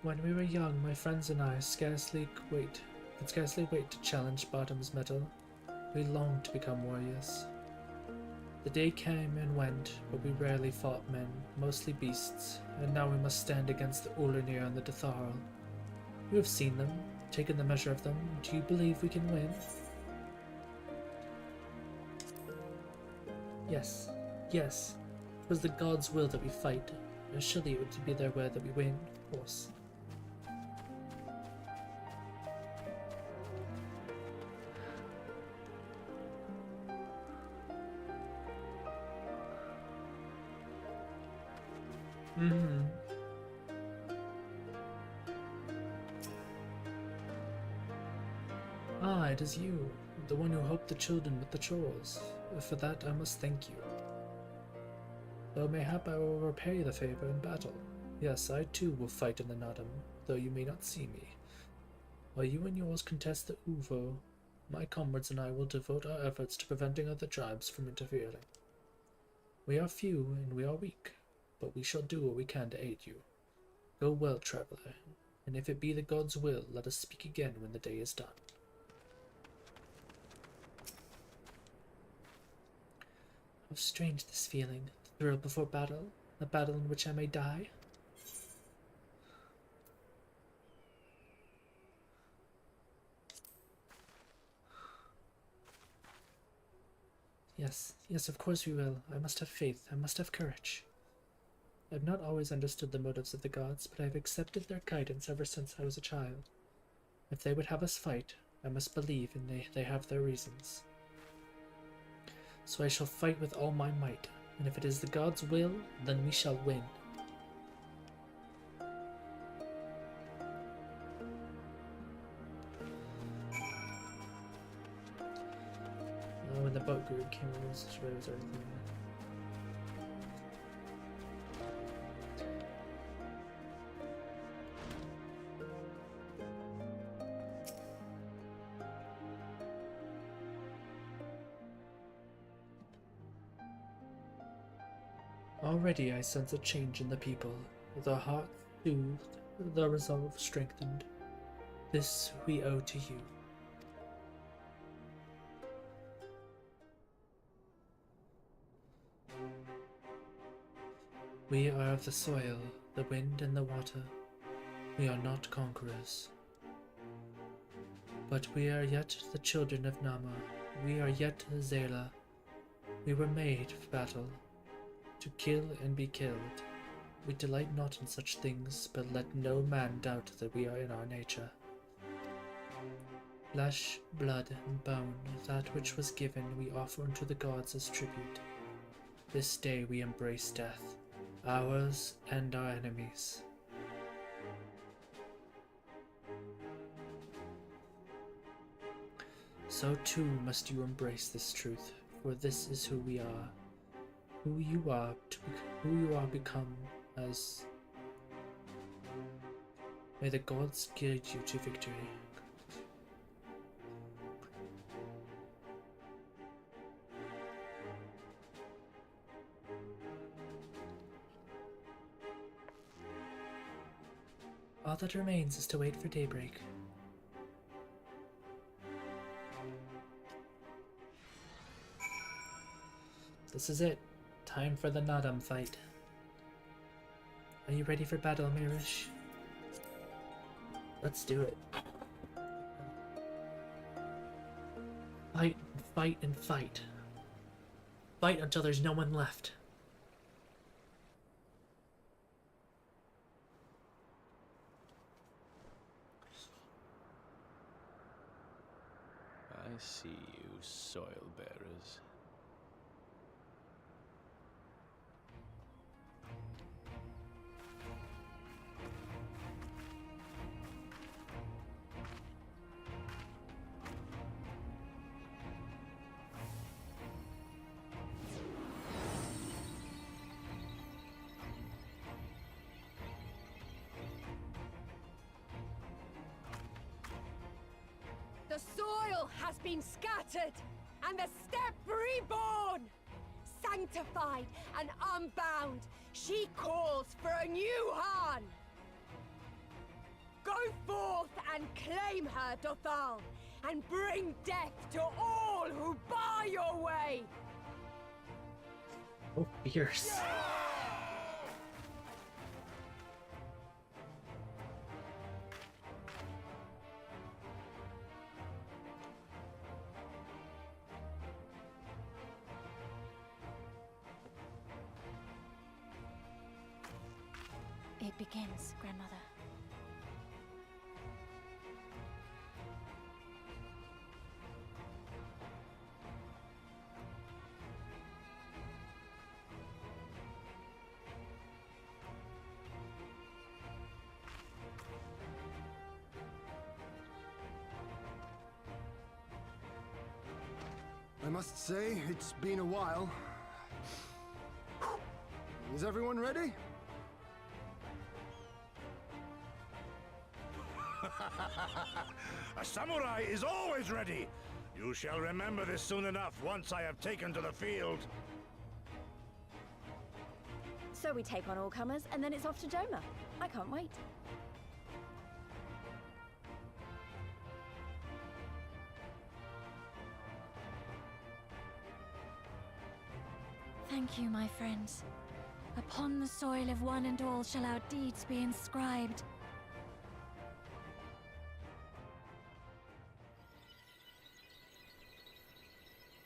S2: When we were young, my friends and I could scarcely wait to challenge Bottom's metal. We longed to become warriors. The day came and went, but we rarely fought men, mostly beasts, and now we must stand against the Ulunir and the Datharl. You have seen them, taken the measure of them. Do you believe we can win? Yes, yes. It was the gods' will that we fight. Surely it would be their will that we win, of course. Mm-hmm. Ah, it is you, the one who helped the children with the chores. For that I must thank you. Though mayhap I will repay the favor in battle. Yes, I too will fight in the Nadam, though you may not see me. While you and yours contest the Uvo, my comrades and I will devote our efforts to preventing other tribes from interfering. We are few and we are weak, but we shall do what we can to aid you. Go well, traveler, and if it be the gods' will, let us speak again when the day is done. How strange this feeling, the thrill before battle, a battle in which I may die. Yes, of course we will. I must have faith. I must have courage. I have not always understood the motives of the gods, but I have accepted their guidance ever since I was a child. If they would have us fight, I must believe they have their reasons. So I shall fight with all my might, and if it is the gods' will, then we shall win. When the boat group came in, was everything. Already I sense a change in the people, the heart soothed, the resolve strengthened. This we owe to you. We are of the soil, the wind and the water. We are not conquerors. But we are yet the children of Nama. We are yet Zela. We were made for battle, to kill and be killed. We delight not in such things, but let no man doubt that we are in our nature. Flesh, blood, and bone, that which was given, we offer unto the gods as tribute. This day we embrace death, ours and our enemies. So too must you embrace this truth, for this is who we are. Who you are become as. May the gods guide you to victory. All that remains is to wait for daybreak. This is it. Time for the Nadam fight. Are you ready for battle, Mirish? Let's do it. Fight and fight and fight. Fight until there's no one left.
S7: I see you, soil bearers.
S1: The soil has been scattered, and the steppe reborn! Sanctified and unbound, she calls for a new Han! Go forth and claim her, Dothal, and bring death to all who bar your way!
S2: Oh, fierce.
S5: It begins, Grandmother.
S6: must say, it's been a while. Is everyone ready?
S4: A samurai is always ready! You shall remember this soon enough once I have taken to the field.
S5: So we take on all comers, and then it's off to Doma. I can't wait.
S8: Thank you, my friends. Upon the soil of one and all shall our deeds be inscribed.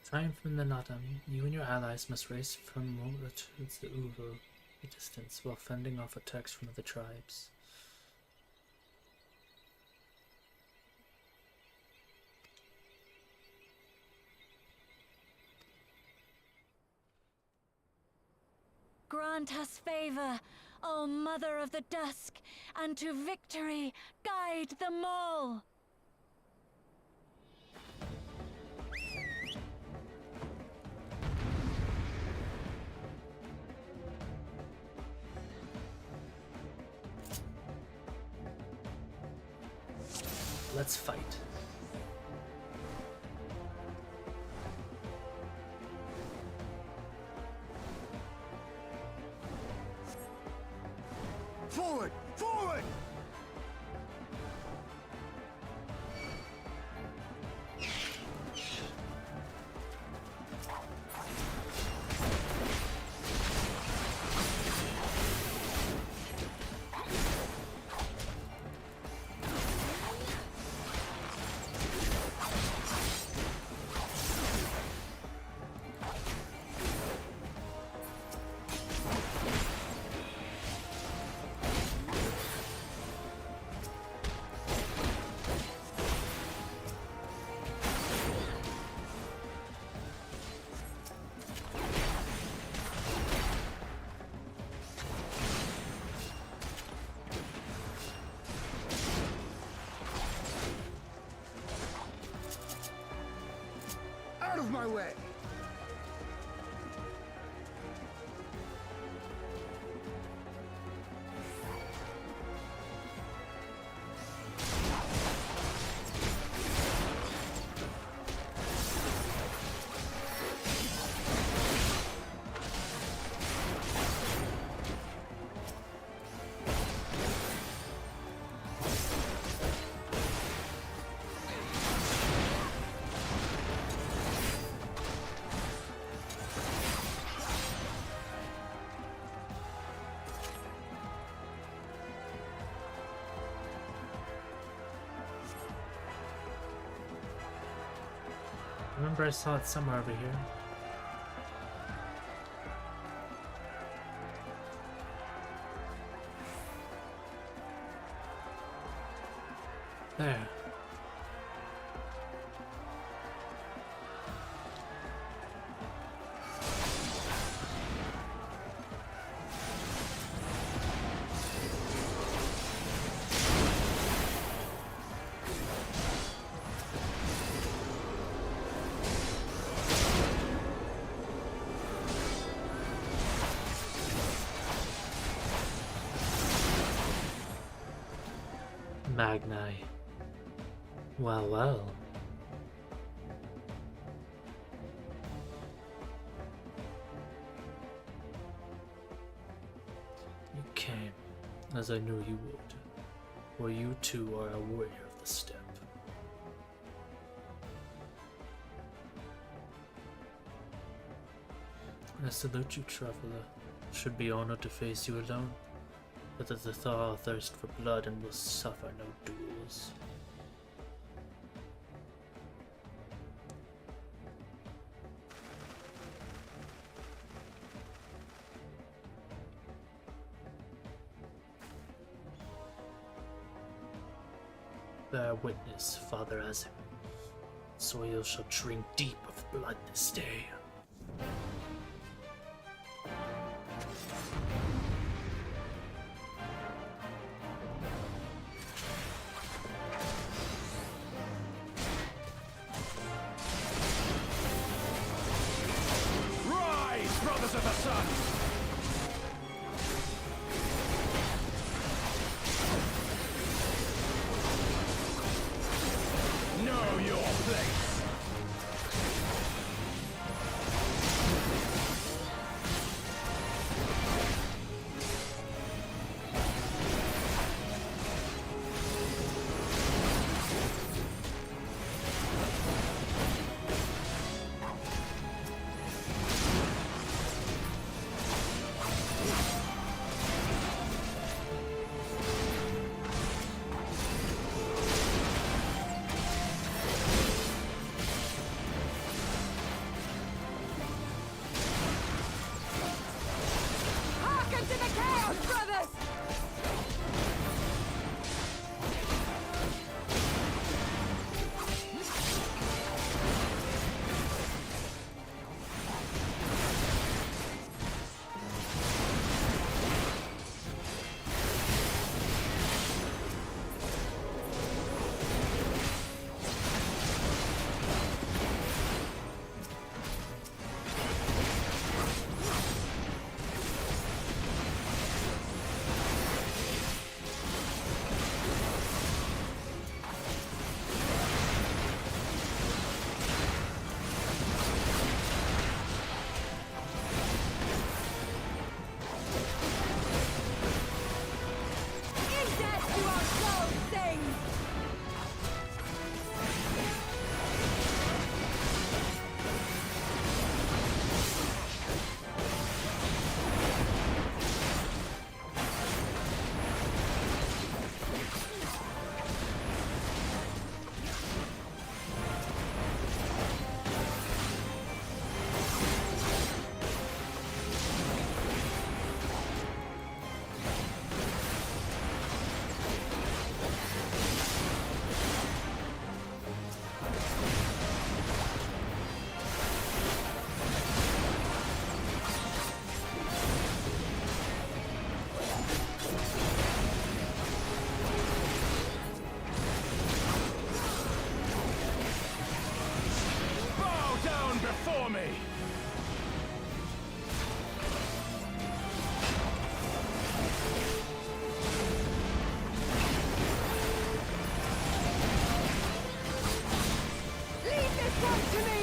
S2: Triumph from the Natam, you and your allies must race from Mola towards the Uvo, the distance, while fending off attacks from other tribes.
S8: Grant us favor, O Mother of the Dusk, and to victory guide them all!
S2: Let's fight.
S6: Forward! Forward! Out of my way!
S2: I remember I saw it somewhere over here. There. Magni. Well, well. You came, as I knew you would, for you too are a warrior of the steppe. I salute you, traveler. Should be honored to face you alone. But that the Thar thirst for blood and will suffer no duels. Bear witness, Father Azim. Soil shall drink deep of blood this day.
S7: son! Know your place!
S1: Hearken to the chaos, brothers! In death you are soul sing!
S7: Bow down before me!
S1: Leave this one to me!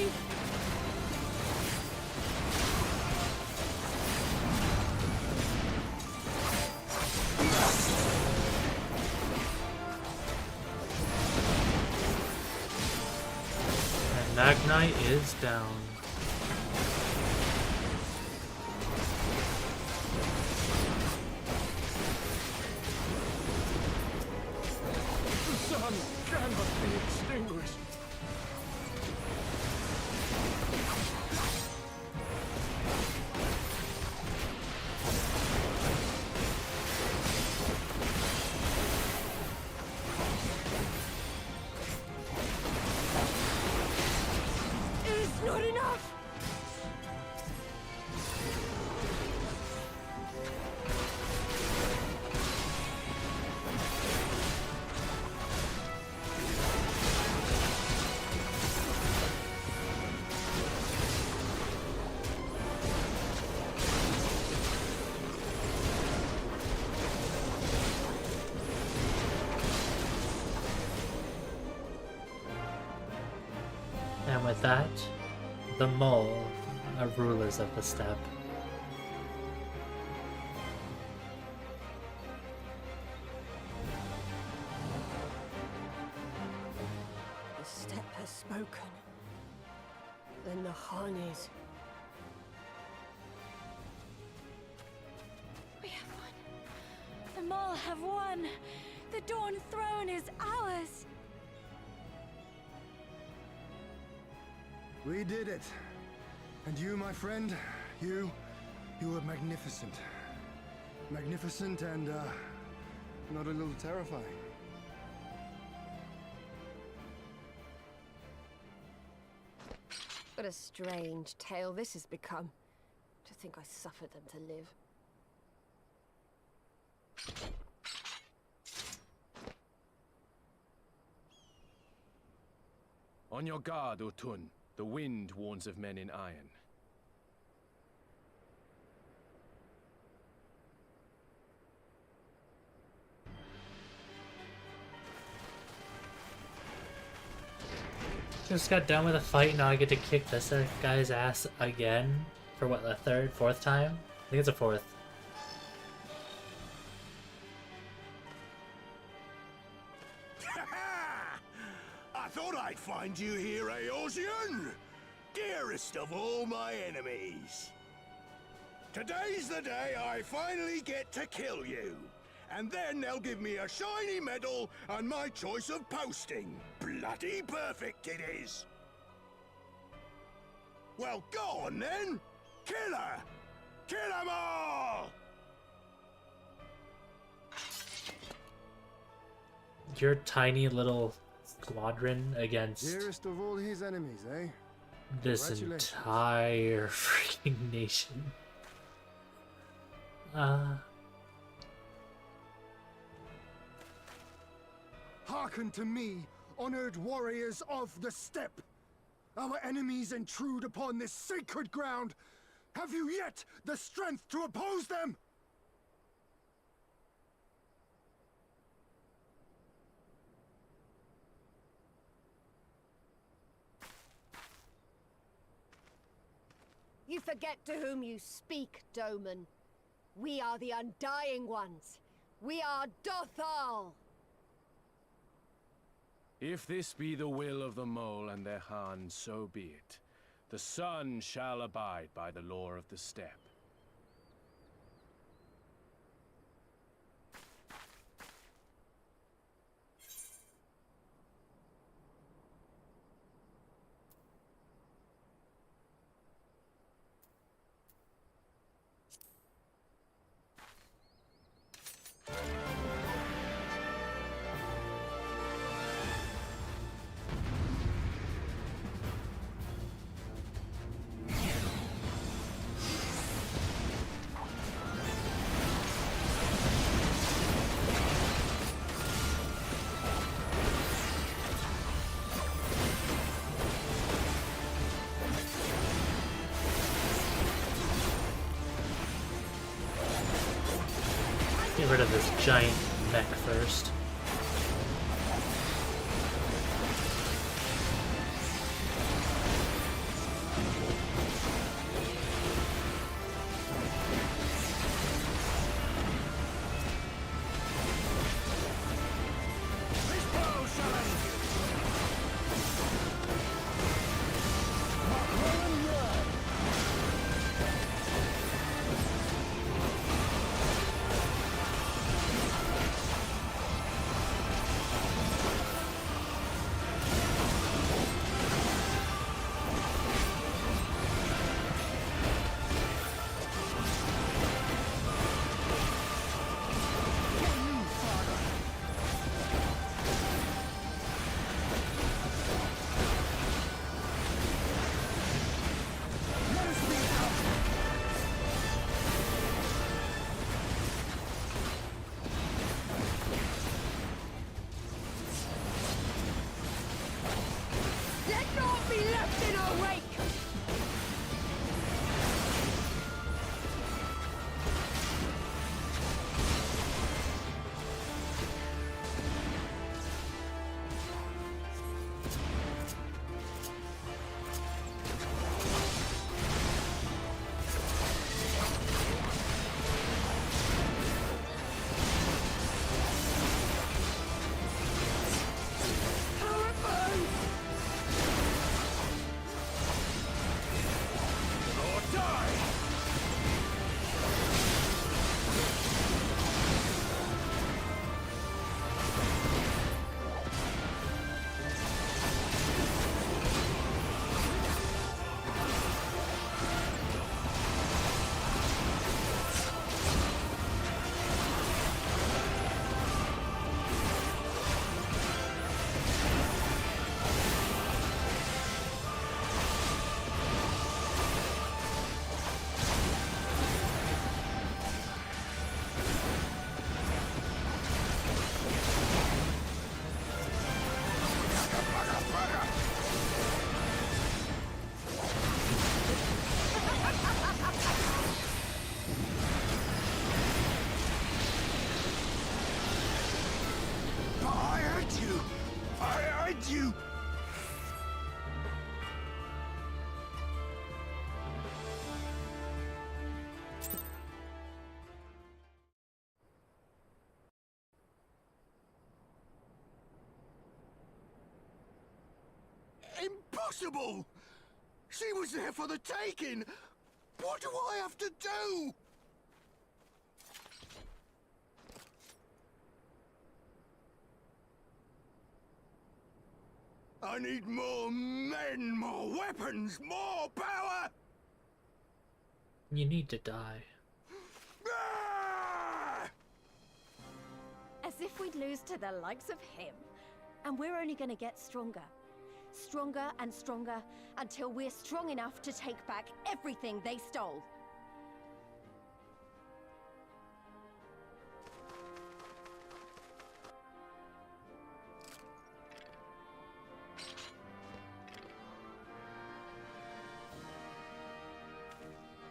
S2: And Magnite is down.
S7: The sun cannot be extinguished.
S1: It is not enough!
S2: And with that, the mole are rulers of the steppe.
S1: The steppe has spoken. Then the Hanis.
S8: We have won. The Mole have won. The Dawn Throne is ours.
S6: We did it. And you, my friend, you were magnificent. Magnificent and, not a little terrifying.
S1: What a strange tale this has become. To think I suffered them to live.
S7: On your guard, Utun. The wind warns of men in iron.
S2: just got done with a fight, now I get to kick this guy's ass again for what, the third, fourth time? I think it's a fourth.
S4: I thought I'd find you here, Eorzean! Dearest of all my enemies. Today's the day I finally get to kill you. And then they'll give me a shiny medal and my choice of posting. Bloody perfect it is! Well, go on then! Kill her! Kill them all!
S2: Your tiny little squadron against
S6: Dearest of all his enemies, eh?
S2: this
S6: Congratulations.
S2: entire freaking nation.
S6: Hearken to me, honored warriors of the steppe. Our enemies intrude upon this sacred ground. Have you yet the strength to oppose them?
S1: You forget to whom you speak, Doman. We are the Undying Ones. We are Dothal.
S7: If this be the will of the mole and their Han, so be it. The sun shall abide by the law of the steppe.
S2: Get rid of this giant mech first.
S1: Let naught be left in our wake!
S6: impossible! She was there for the taking! What do I have to do? I need more men, more weapons, more power!
S2: You need to die.
S6: Ah!
S5: As if we'd lose to the likes of him. And we're only gonna get stronger. Stronger and stronger, until we're strong enough to take back everything they stole.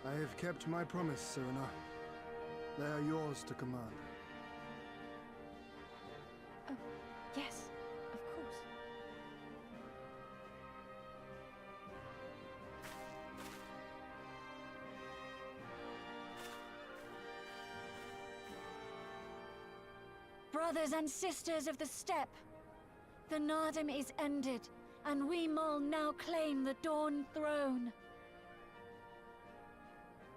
S6: I have kept my promise, Serena. They are yours to command.
S5: Oh, yes, of course.
S8: Brothers and sisters of the steppe, the Nardom is ended, and we Mol now claim the Dawn Throne.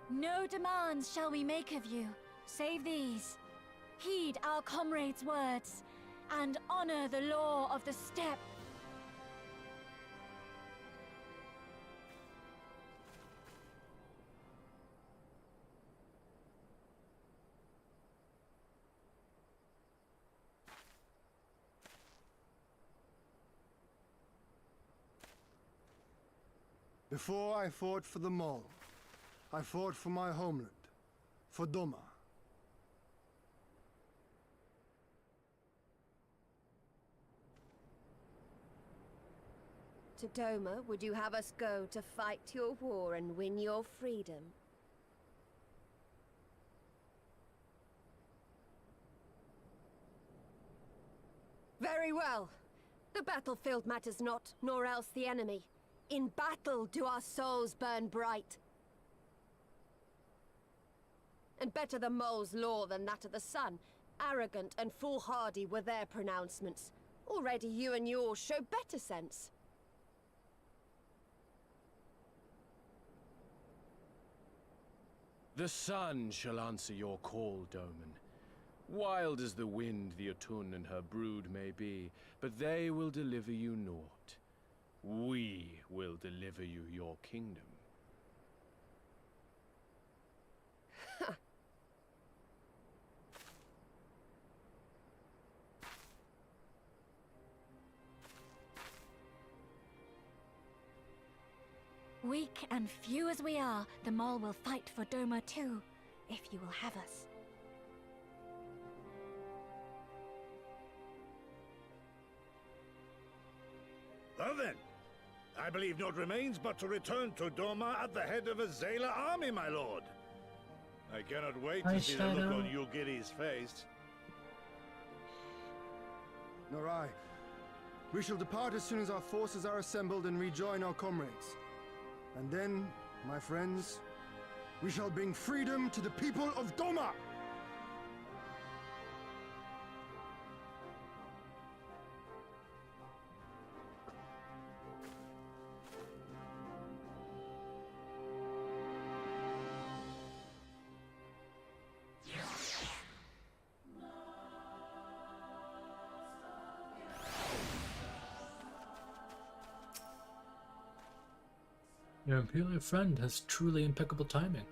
S8: No demands shall we make of you, save these. Heed our comrades' words, and honor the law of the steppe.
S6: Before I fought for the Mall, I fought for my homeland, for Doma.
S1: To Doma, would you have us go to fight your war and win your freedom? Very well. The battlefield matters not, nor else the enemy. In battle do our souls burn bright. And better the mole's law than that of the sun. Arrogant and foolhardy were their pronouncements. Already you and yours show better sense.
S7: The sun shall answer your call, Doman. Wild as the wind the Otun and her brood may be, but they will deliver you naught. We will deliver you your kingdom.
S8: Weak and few as we are, the Mol will fight for Doma too, if you will have us.
S4: Well then, I believe naught remains but to return to Doma at the head of a Zayla army, my lord. I cannot wait to see the look on Yugiri's face.
S6: Nor I. We shall depart as soon as our forces are assembled and rejoin our comrades. And then, my friends, we shall bring freedom to the people of Doma!
S2: Your Imperial friend has truly impeccable timing.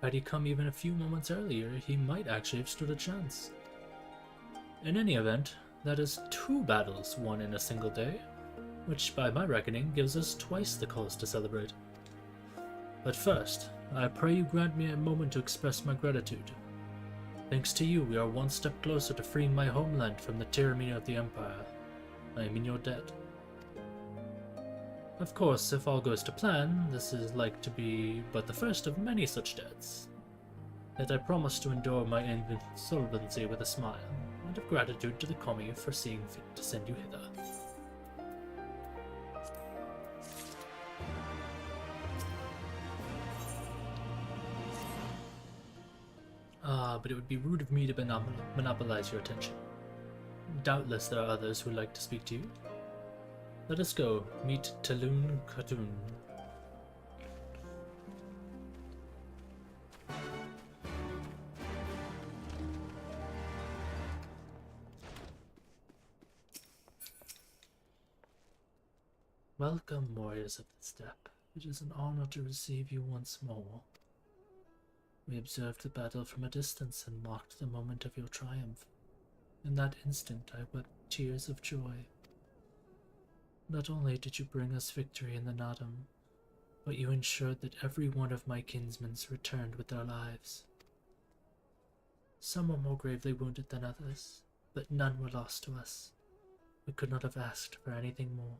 S2: Had he come even a few moments earlier, he might actually have stood a chance. In any event, that is 2 battles won in a single day, which by my reckoning gives us twice the cause to celebrate. But first, I pray you grant me a moment to express my gratitude. Thanks to you, we are one step closer to freeing my homeland from the tyranny of the Empire. I am in your debt. Of course, if all goes to plan, this is like to be but the first of many such debts. Yet I promise to endure my insolvency with a smile, and of gratitude to the Komi for seeing fit to send you hither. But it would be rude of me to monopolize your attention. Doubtless there are others who would like to speak to you. Let us go meet Talun Khatun. Welcome, warriors of the steppe. It is an honor to receive you once more. We observed the battle from a distance and marked the moment of your triumph. In that instant, I wept tears of joy. Not only did you bring us victory in the Nadam, but you ensured that every one of my kinsmen returned with their lives. Some were more gravely wounded than others, but none were lost to us. We could not have asked for anything more.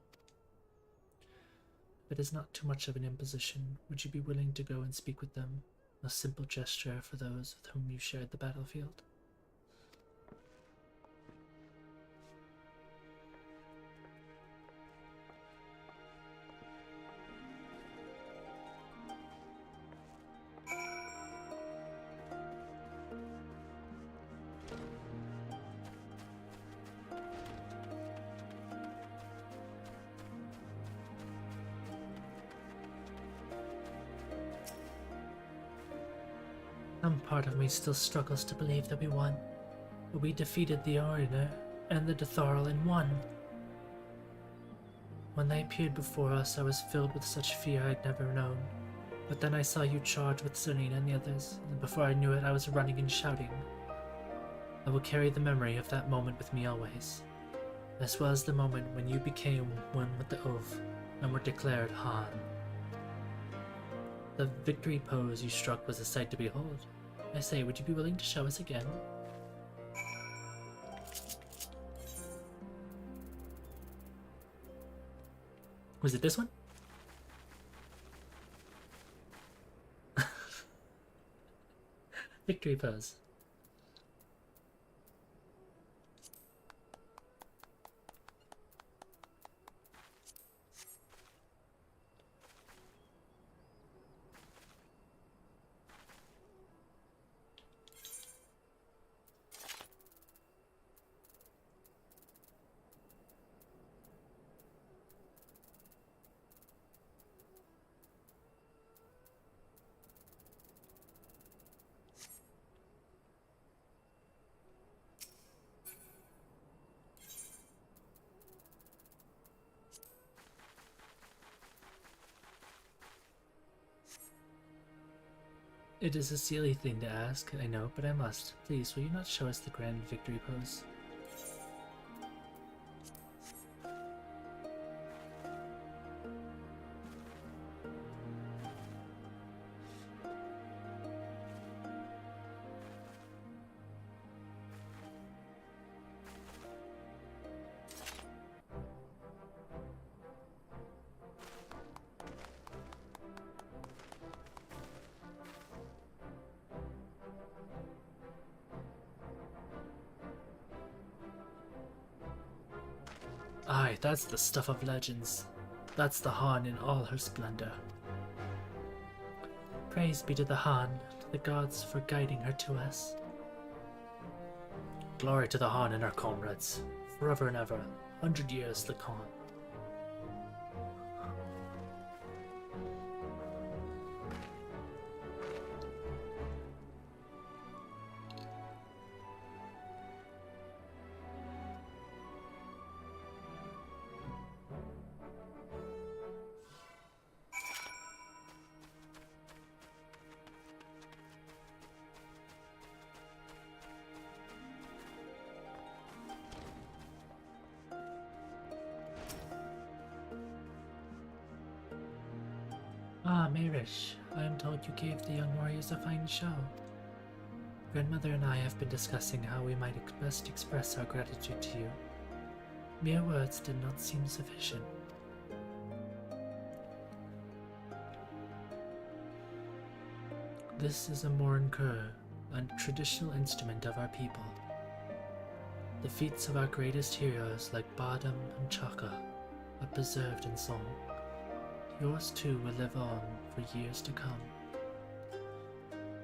S2: If it is not too much of an imposition, would you be willing to go and speak with them? A simple gesture for those with whom you shared the battlefield. Some part of me still struggles to believe that we won, but we defeated the Oriner and the Detharl in one. When they appeared before us, I was filled with such fear I'd never known, but then I saw you charge with Selena and the others, and before I knew it, I was running and shouting. I will carry the memory of that moment with me always, as well as the moment when you became one with the oath and were declared Han. The victory pose you struck was a sight to behold. I say, would you be willing to show us again? Was it this one? Victory pose. It is a silly thing to ask, I know, but I must. Please, will you not show us the grand victory pose? Aye, that's the stuff of legends. That's the Han in all her splendor. Praise be to the Han, to the gods for guiding her to us. Glory to the Han and our comrades, forever and ever, 100 years the Khan. Ah, Marish, I am told you gave the young warriors a fine show. Grandmother and I have been discussing how we might best express our gratitude to you. Mere words did not seem sufficient. This is a Morinkur, a traditional instrument of our people. The feats of our greatest heroes like Badam and Chaka are preserved in song. Yours too will live on for years to come.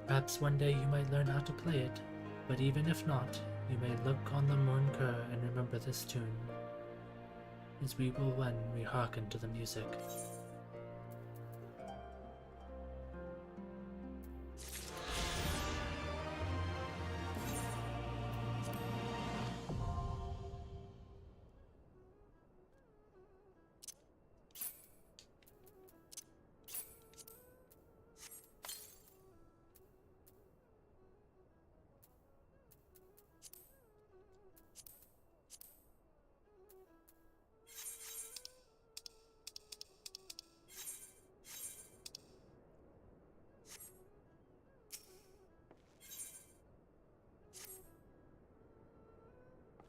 S2: Perhaps one day you might learn how to play it, but even if not, you may look on the Morinkur and remember this tune. as we will when we hearken to the music.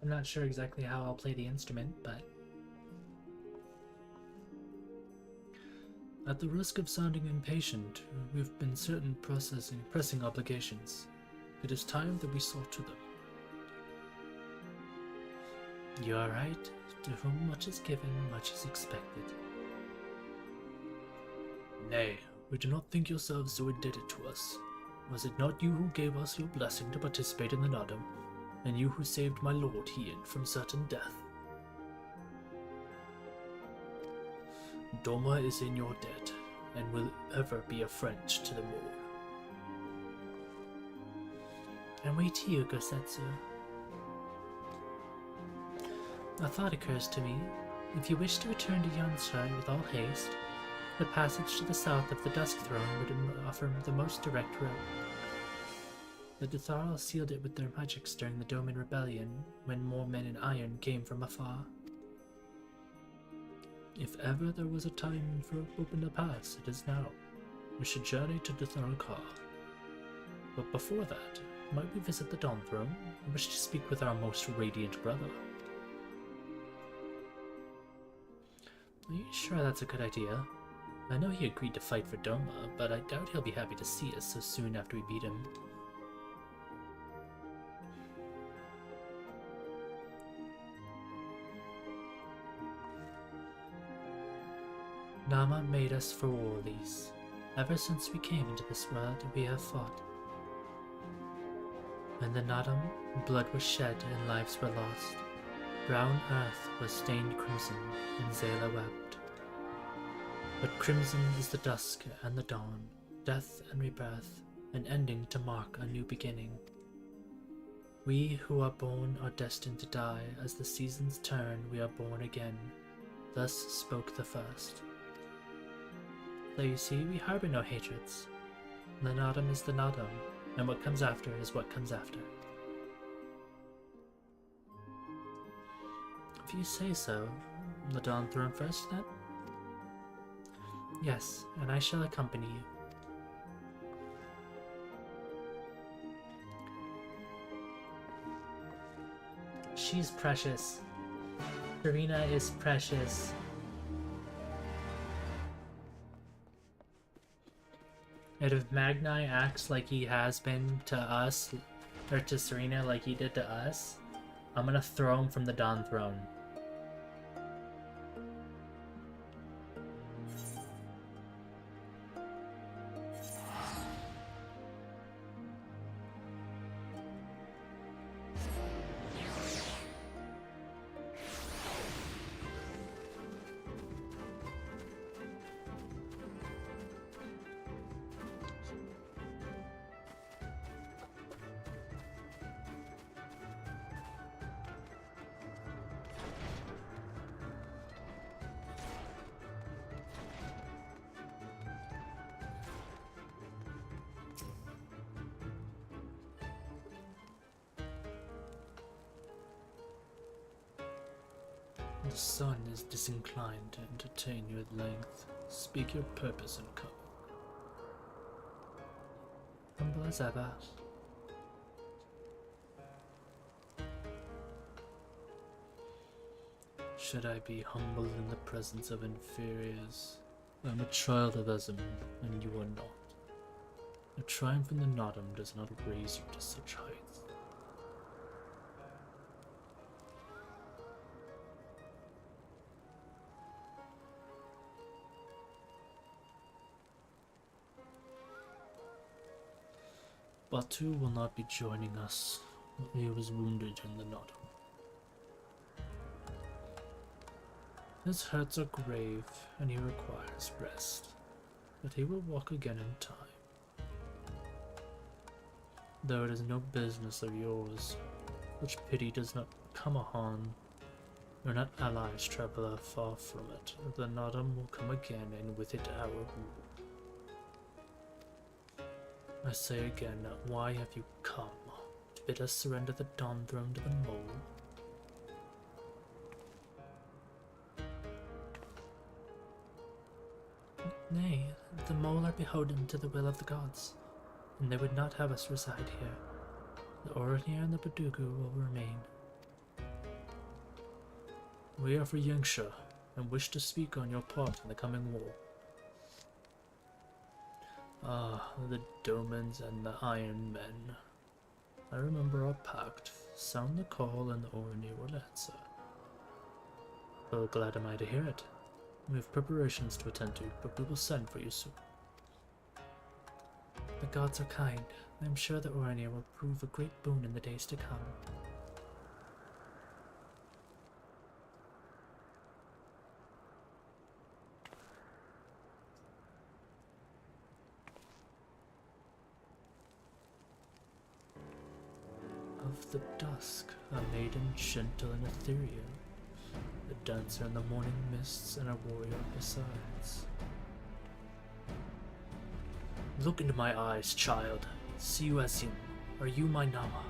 S2: I'm not sure exactly how I'll play the instrument, but at the risk of sounding impatient, we've been certain pressing obligations. It is time that we saw to them. You are right. To whom much is given, much is expected. Nay, we do not think yourselves so indebted to us. Was it not you who gave us your blessing to participate in the Nodum, and you who saved my lord Hien from certain death? Doma is in your debt, and will ever be a friend to them all. And we to you, Gosetsu. A thought occurs to me. If you wish to return to Yonshai with all haste, the passage to the south of the Dusk Throne would offer the most direct route. The Dithral sealed it with their magics during the Doman Rebellion, when more men in iron came from afar. If ever there was a time for open to pass, it is now. We should journey to Dithral Ka. But before that, might we visit the Dawn Throne? I wish to speak with our most radiant brother. Are you sure that's a good idea? I know he agreed to fight for Doma, but I doubt he'll be happy to see us so soon after we beat him. Nama made us for all these. Ever since we came into this world, we have fought. When the Nodum, blood was shed and lives were lost. Brown earth was stained crimson, and Zayla wept. But crimson is the dusk and the dawn, death and rebirth, an ending to mark a new beginning. We who are born are destined to die. As the seasons turn, we are born again. Thus spoke the first. So you see, we harbor no hatreds. The Nodum is the Nodum, and what comes after is what comes after. If you say so, the Dawn Throne first, then? Yes, and I shall accompany you. She's precious. Serena is precious. And if Magnai acts like he has been to us, or to Serena like he did to us, I'm gonna throw him from the Dawn Throne. The sun is disinclined to entertain you at length. Speak your purpose and come. Humble as ever. Should I be humble in the presence of inferiors? I'm a child of Ezim, and you are not. A triumph in the Nodum does not raise you to such heights. Batu will not be joining us. He was wounded in the Nodum. His hurts are grave, and he requires rest, but he will walk again in time. Though it is no business of yours, which pity does not come upon. We're not allies, traveler, far from it. The Nodum will come again, and with it our rule. I say again, why have you come? To bid us surrender the Dawn Throne to the Mole? Nay, the Mole are beholden to the will of the gods, and they would not have us reside here. The Oranir and the Badugu will remain. We are for Yangsha, and wish to speak on your part in the coming war. Ah, the Domans and the Iron Men. I remember our pact. Sound the call and the Oranir will answer. Well, glad am I to hear it. We have preparations to attend to, but we will send for you soon. The gods are kind. I am sure the Oranir will prove a great boon in the days to come. Of the dusk, a maiden gentle and ethereal, a dancer in the morning mists, and a warrior besides. Look into my eyes, child. See you as him. Are you my Nama?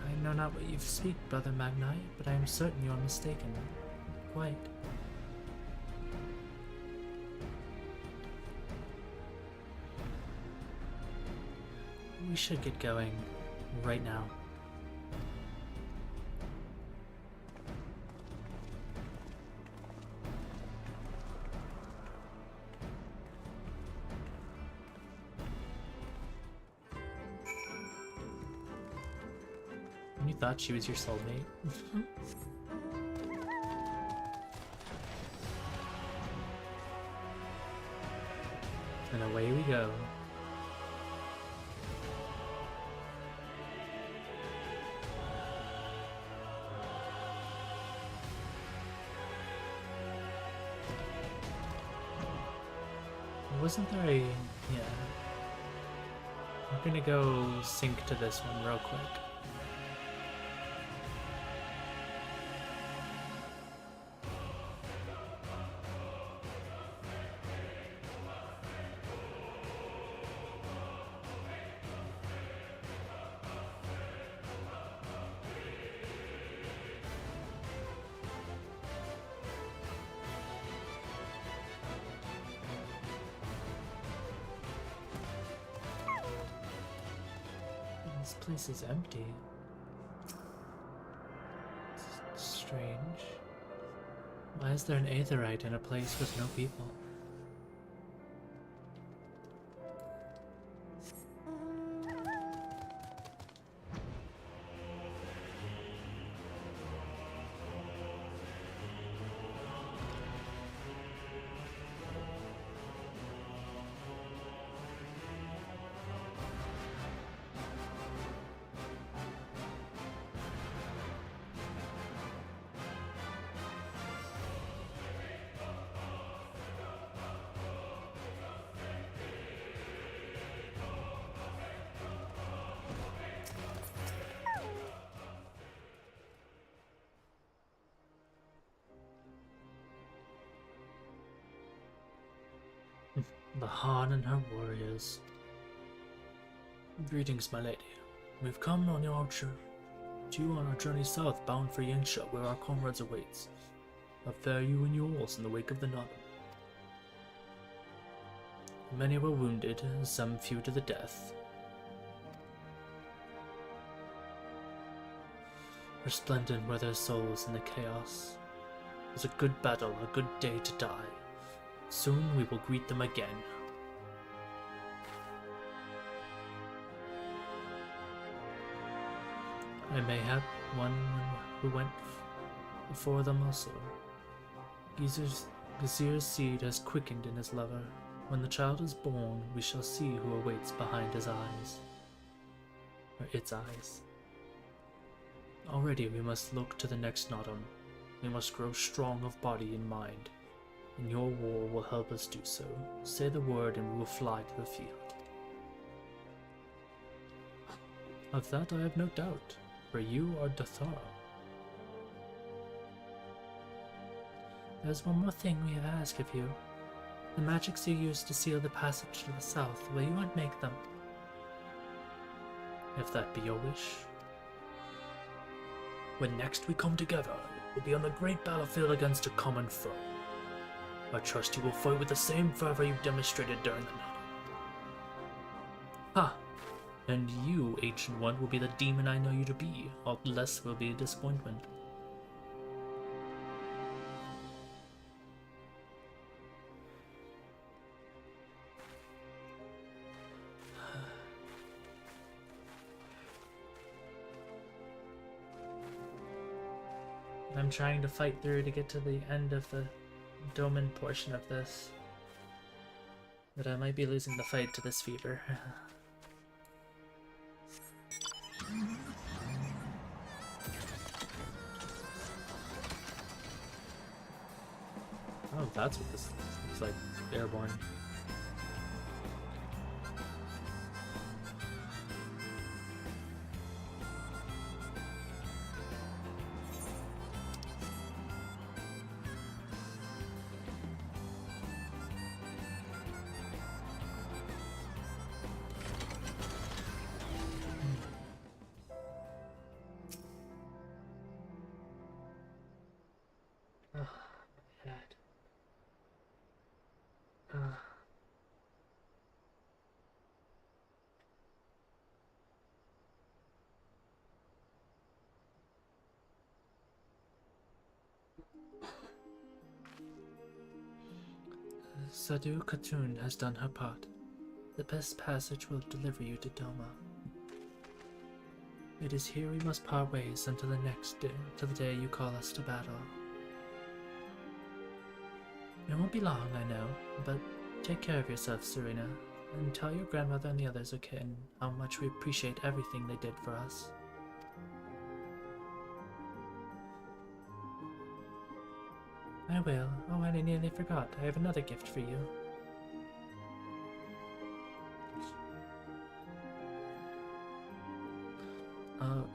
S2: I know not what you speak, Brother Magnai, but I am certain you are mistaken. Quite. We should get going right now. You thought she was your soulmate? And away we go. Wasn't there a... yeah. I'm gonna go sync to this one real quick. This place is empty. It's strange. Why is there an aetherite in a place with no people? The Han and her warriors. Greetings, my lady. We've come on your to you on our journey south, bound for Yangsha, where our comrades awaits. A fare you and yours in the wake of the Nodum. Many were wounded, some few to the death. Resplendent were their souls in the chaos. It was a good battle, a good day to die. Soon we will greet them again. I may have one who went before them also. The seer's seed has quickened in his lover. When the child is born, we shall see who awaits behind his eyes. Or its eyes. Already we must look to the next autumn. We must grow strong of body and mind, and your war will help us do so. Say the word and we will fly to the field. Of that I have no doubt, for you are Dathara. There's one more thing we have asked of you. The magics you used to seal the passage to the south, will you unmake them? If that be your wish. When next we come together, it will be on the great battlefield against a common foe. I trust you will fight with the same fervor you demonstrated during the night. Ha! And you, Ancient One, will be the demon I know you to be. All less will be a disappointment. I'm trying to fight through to get to the end of the Doman portion of this. But I might be losing the fight to this fever. Oh, that's what this looks like. Airborne. Sadu Khatun has done her part. The best passage will deliver you to Doma. It is here we must part ways until the next day, till the day you call us to battle. It won't be long, I know, but take care of yourself, Serena, and tell your grandmother and the others of kin how much we appreciate everything they did for us. I will. Oh, and I nearly forgot. I have another gift for you.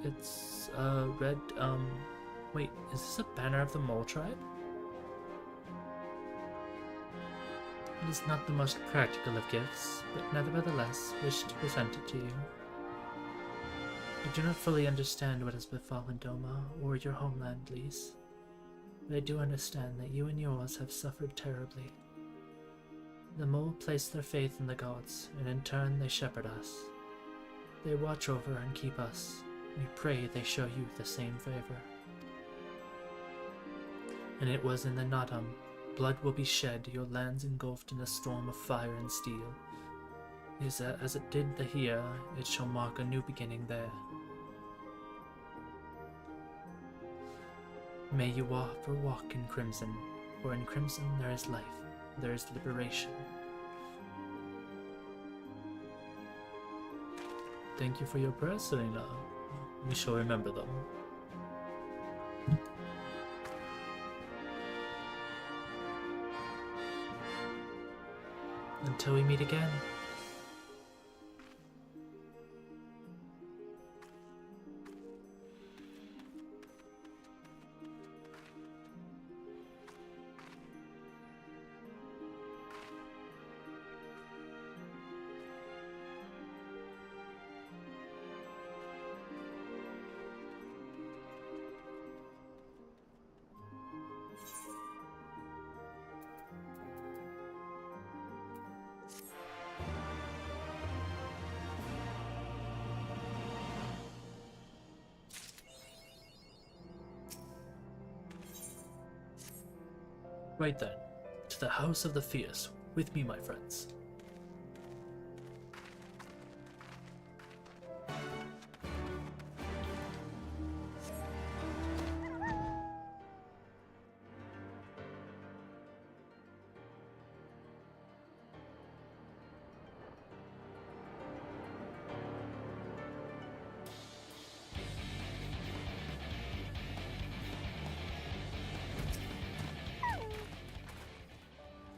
S2: It's red, wait, is this a banner of the Mole Tribe? It is not the most practical of gifts, but nevertheless wish to present it to you. I do not fully understand what has befallen Doma, or your homeland, Lise. But I do understand that you and yours have suffered terribly. The Mole place their faith in the gods, and in turn they shepherd us. They watch over and keep us. We pray they show you the same favor. And it was in the Natam. Blood will be shed, your lands engulfed in a storm of fire and steel. As it did the here, it shall mark a new beginning there. May you walk in crimson, for in crimson there is life, there is liberation. Thank you for your prayers, Selena. We shall remember them. Until we meet again. Right then, to the House of the Fierce, with me, my friends.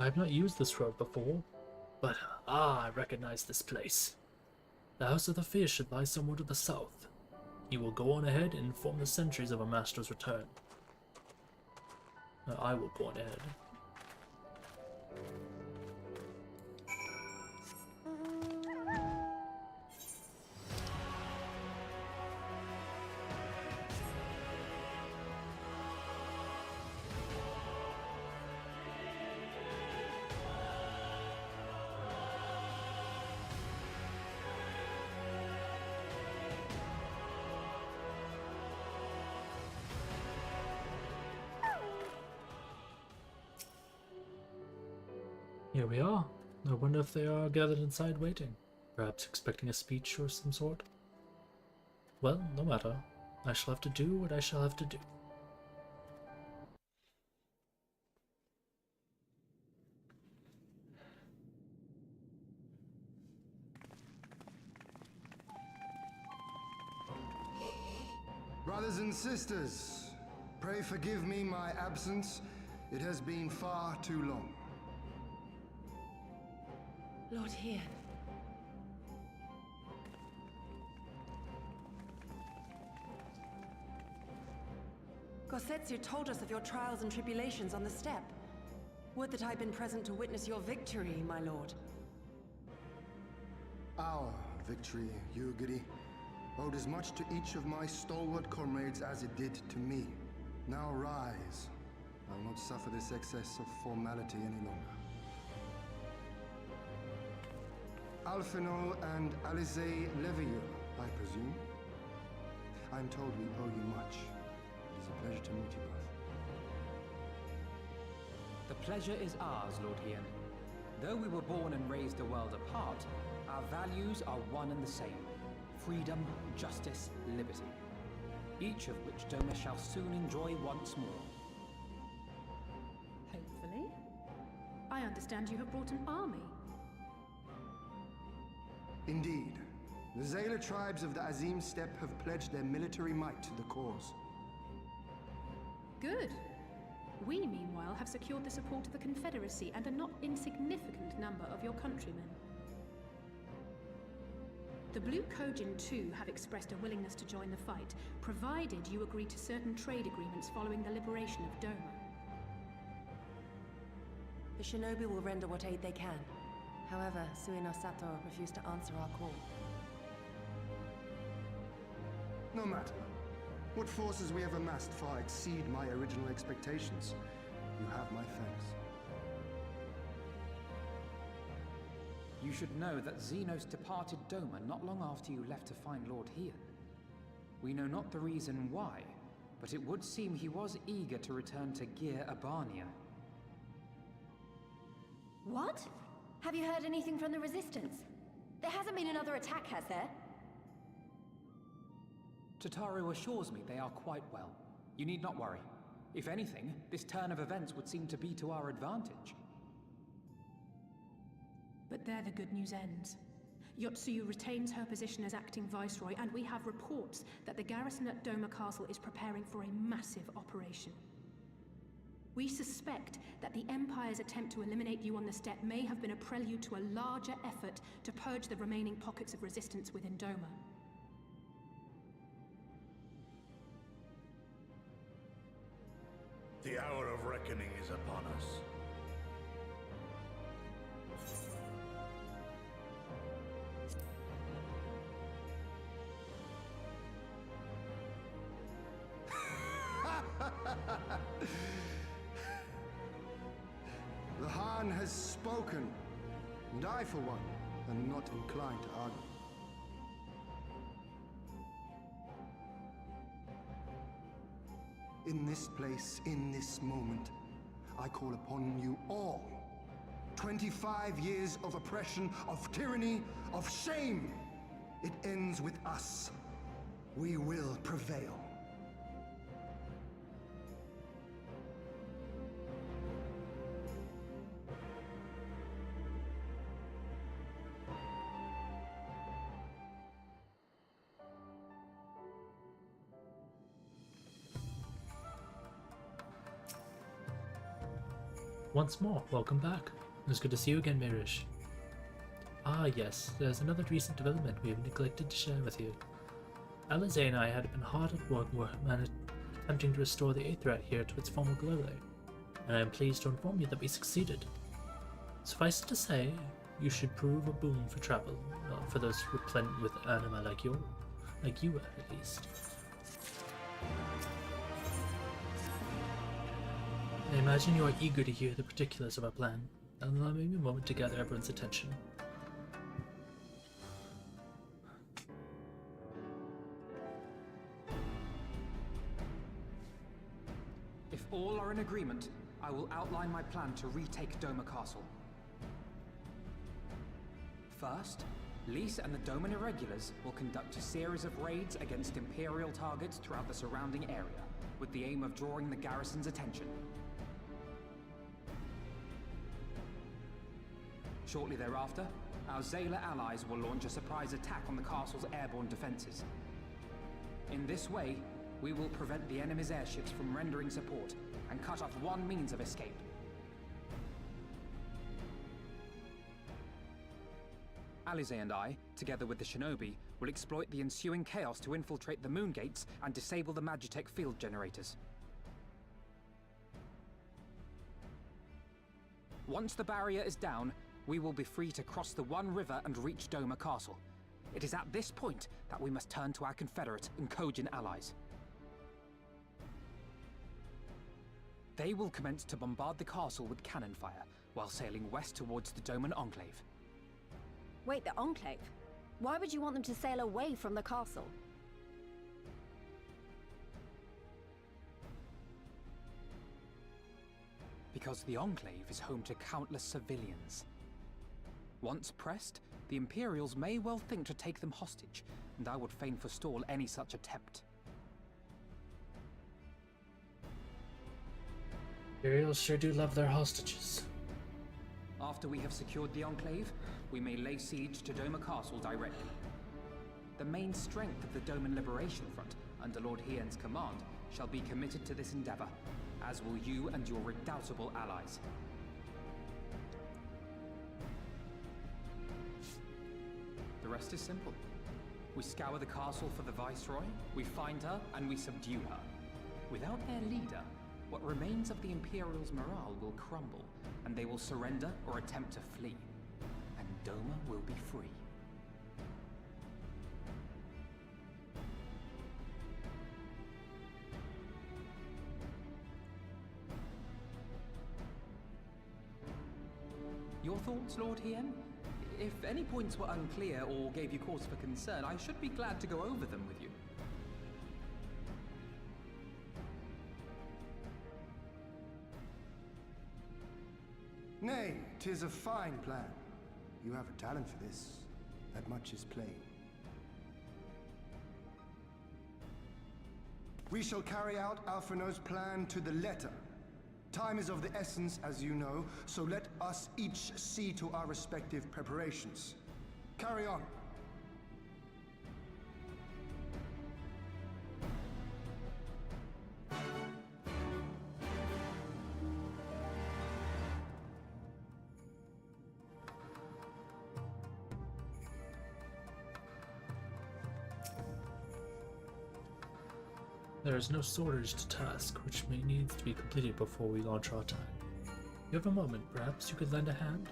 S2: I've not used this road before, but I recognize this place. The House of the Fish should lie somewhere to the south. You will go on ahead and inform the sentries of our master's return. I will go on ahead. Here we are. I wonder if they are gathered inside waiting, perhaps expecting a speech or some sort. Well, no matter. I shall have to do what I shall have to do.
S6: Brothers and sisters, pray forgive me my absence. It has been far too long.
S5: Lord Hien.
S9: Gosetsu told us of your trials and tribulations on the steppe. Would that I'd been present to witness your victory, my lord.
S6: Our victory, Yugiri, owed as much to each of my stalwart comrades as it did to me. Now rise. I will not suffer this excess of formality any longer. Alphino and Alize Levieux, I presume. I'm told we owe you much. It is a pleasure to meet you both.
S10: The pleasure is ours, Lord Hien. Though we were born and raised a world apart, our values are one and the same. Freedom, justice, liberty. Each of which Doma shall soon enjoy once more.
S11: Hopefully. I understand you have brought an army.
S6: Indeed. The Zayla tribes of the Azim Steppe have pledged their military might to the cause.
S11: Good. We, meanwhile, have secured the support of the Confederacy and a not insignificant number of your countrymen. The Blue Kojin, too, have expressed a willingness to join the fight, provided you agree to certain trade agreements following the liberation of Doma.
S9: The shinobi will render what aid they can. However, Suino Sato refused to answer our call.
S6: No matter. What forces we have amassed far exceed my original expectations. You have my thanks.
S10: You should know that Xenos departed Doma not long after you left to find Lord Hien. We know not the reason why, but it would seem he was eager to return to Gir Abania.
S3: What? Have you heard anything from the Resistance? There hasn't been another attack, has there?
S10: Tataru assures me they are quite well. You need not worry. If anything, this turn of events would seem to be to our advantage.
S11: But there the good news ends. Yotsuyu retains her position as acting viceroy, and we have reports that the garrison at Doma Castle is preparing for a massive operation. We suspect that the Empire's attempt to eliminate you on the steppe may have been a prelude to a larger effort to purge the remaining pockets of resistance within Doma.
S4: The hour of reckoning is upon us.
S6: The Han has spoken, and I, for one, am not inclined to argue. In this place, in this moment, I call upon you all. 25 years of oppression, of tyranny, of shame. It ends with us. We will prevail.
S2: Once more, welcome back. It was good to see you again, Mirish. Ah yes, there's another recent development we have neglected to share with you. Alizé and I had been hard at work attempting to restore the Aetherat here to its former glory, and I am pleased to inform you that we succeeded. Suffice it to say, you should prove a boon for travel, for those replete with anima like you at least. I imagine you are eager to hear the particulars of our plan, and allow me a moment to gather everyone's attention.
S10: If all are in agreement, I will outline my plan to retake Doma Castle. First, Lys and the Doman Irregulars will conduct a series of raids against Imperial targets throughout the surrounding area, with the aim of drawing the garrison's attention. Shortly thereafter, our Zayla allies will launch a surprise attack on the castle's airborne defenses. In this way, we will prevent the enemy's airships from rendering support and cut off one means of escape. Alizé and I, together with the shinobi, will exploit the ensuing chaos to infiltrate the moon gates and disable the Magitech field generators. Once the barrier is down, we will be free to cross the One River and reach Doma Castle. It is at this point that we must turn to our Confederate and Kojin allies. They will commence to bombard the castle with cannon fire, while sailing west towards the Doman Enclave.
S5: Wait, the Enclave? Why would you want them to sail away from the castle?
S10: Because the Enclave is home to countless civilians. Once pressed, the Imperials may well think to take them hostage, and I would fain forestall any such attempt.
S2: Imperials sure do love their hostages.
S10: After we have secured the Enclave, we may lay siege to Doma Castle directly. The main strength of the Doman Liberation Front, under Lord Hien's command, shall be committed to this endeavor, as will you and your redoubtable allies. The rest is simple. We scour the castle for the Viceroy, we find her, and we subdue her. Without their leader, what remains of the Imperials' morale will crumble, and they will surrender or attempt to flee. And Doma will be free. Your thoughts, Lord Hien? If any points were unclear or gave you cause for concern, I should be glad to go over them with you.
S6: Nay, 'tis a fine plan. You have a talent for this. That much is plain. We shall carry out Alphino's plan to the letter. Time is of the essence, as you know, so let us each see to our respective preparations. Carry on.
S2: There is no shortage to task, which needs to be completed before we launch our attack. You have a moment, perhaps you could lend a hand?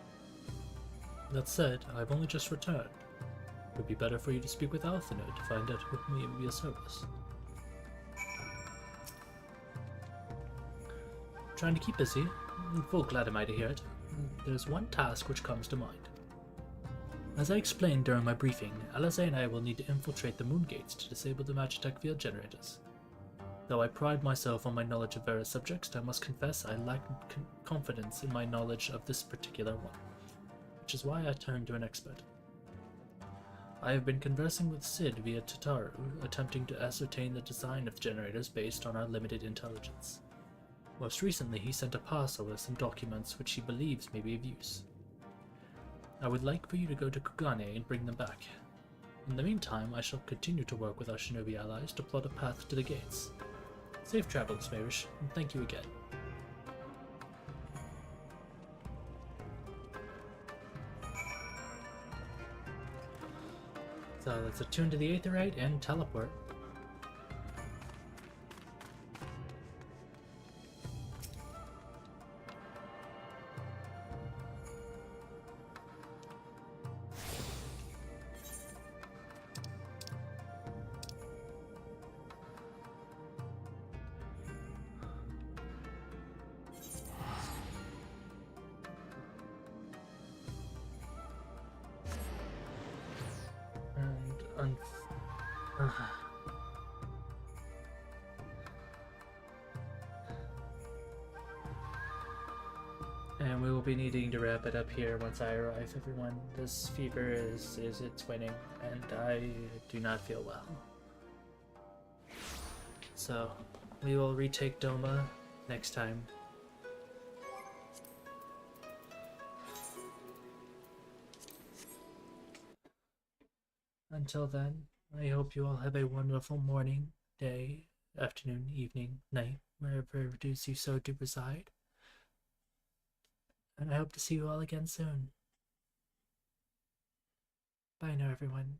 S2: That said, I've only just returned. It would be better for you to speak with Alphino to find out who may be of service. Trying to keep busy. Full glad am I to hear it. There's one task which comes to mind. As I explained during my briefing, Alizé and I will need to infiltrate the moon gates to disable the Magitech field generators. Though I pride myself on my knowledge of various subjects, I must confess I lack confidence in my knowledge of this particular one, which is why I turned to an expert. I have been conversing with Sid via Tataru, attempting to ascertain the design of generators based on our limited intelligence. Most recently, he sent a parcel with some documents which he believes may be of use. I would like for you to go to Kugane and bring them back. In the meantime, I shall continue to work with our shinobi allies to plot a path to the gates. Safe travels, Mayrish, and thank you again. So let's attune to the Aetheryte and teleport. And we will be needing to wrap it up here once I arrive, everyone. This fever is it's winning, and I do not feel well. So, we will retake Doma next time. Until then, I hope you all have a wonderful morning, day, afternoon, evening, night, wherever it is you so do reside. And I hope to see you all again soon. Bye now, everyone.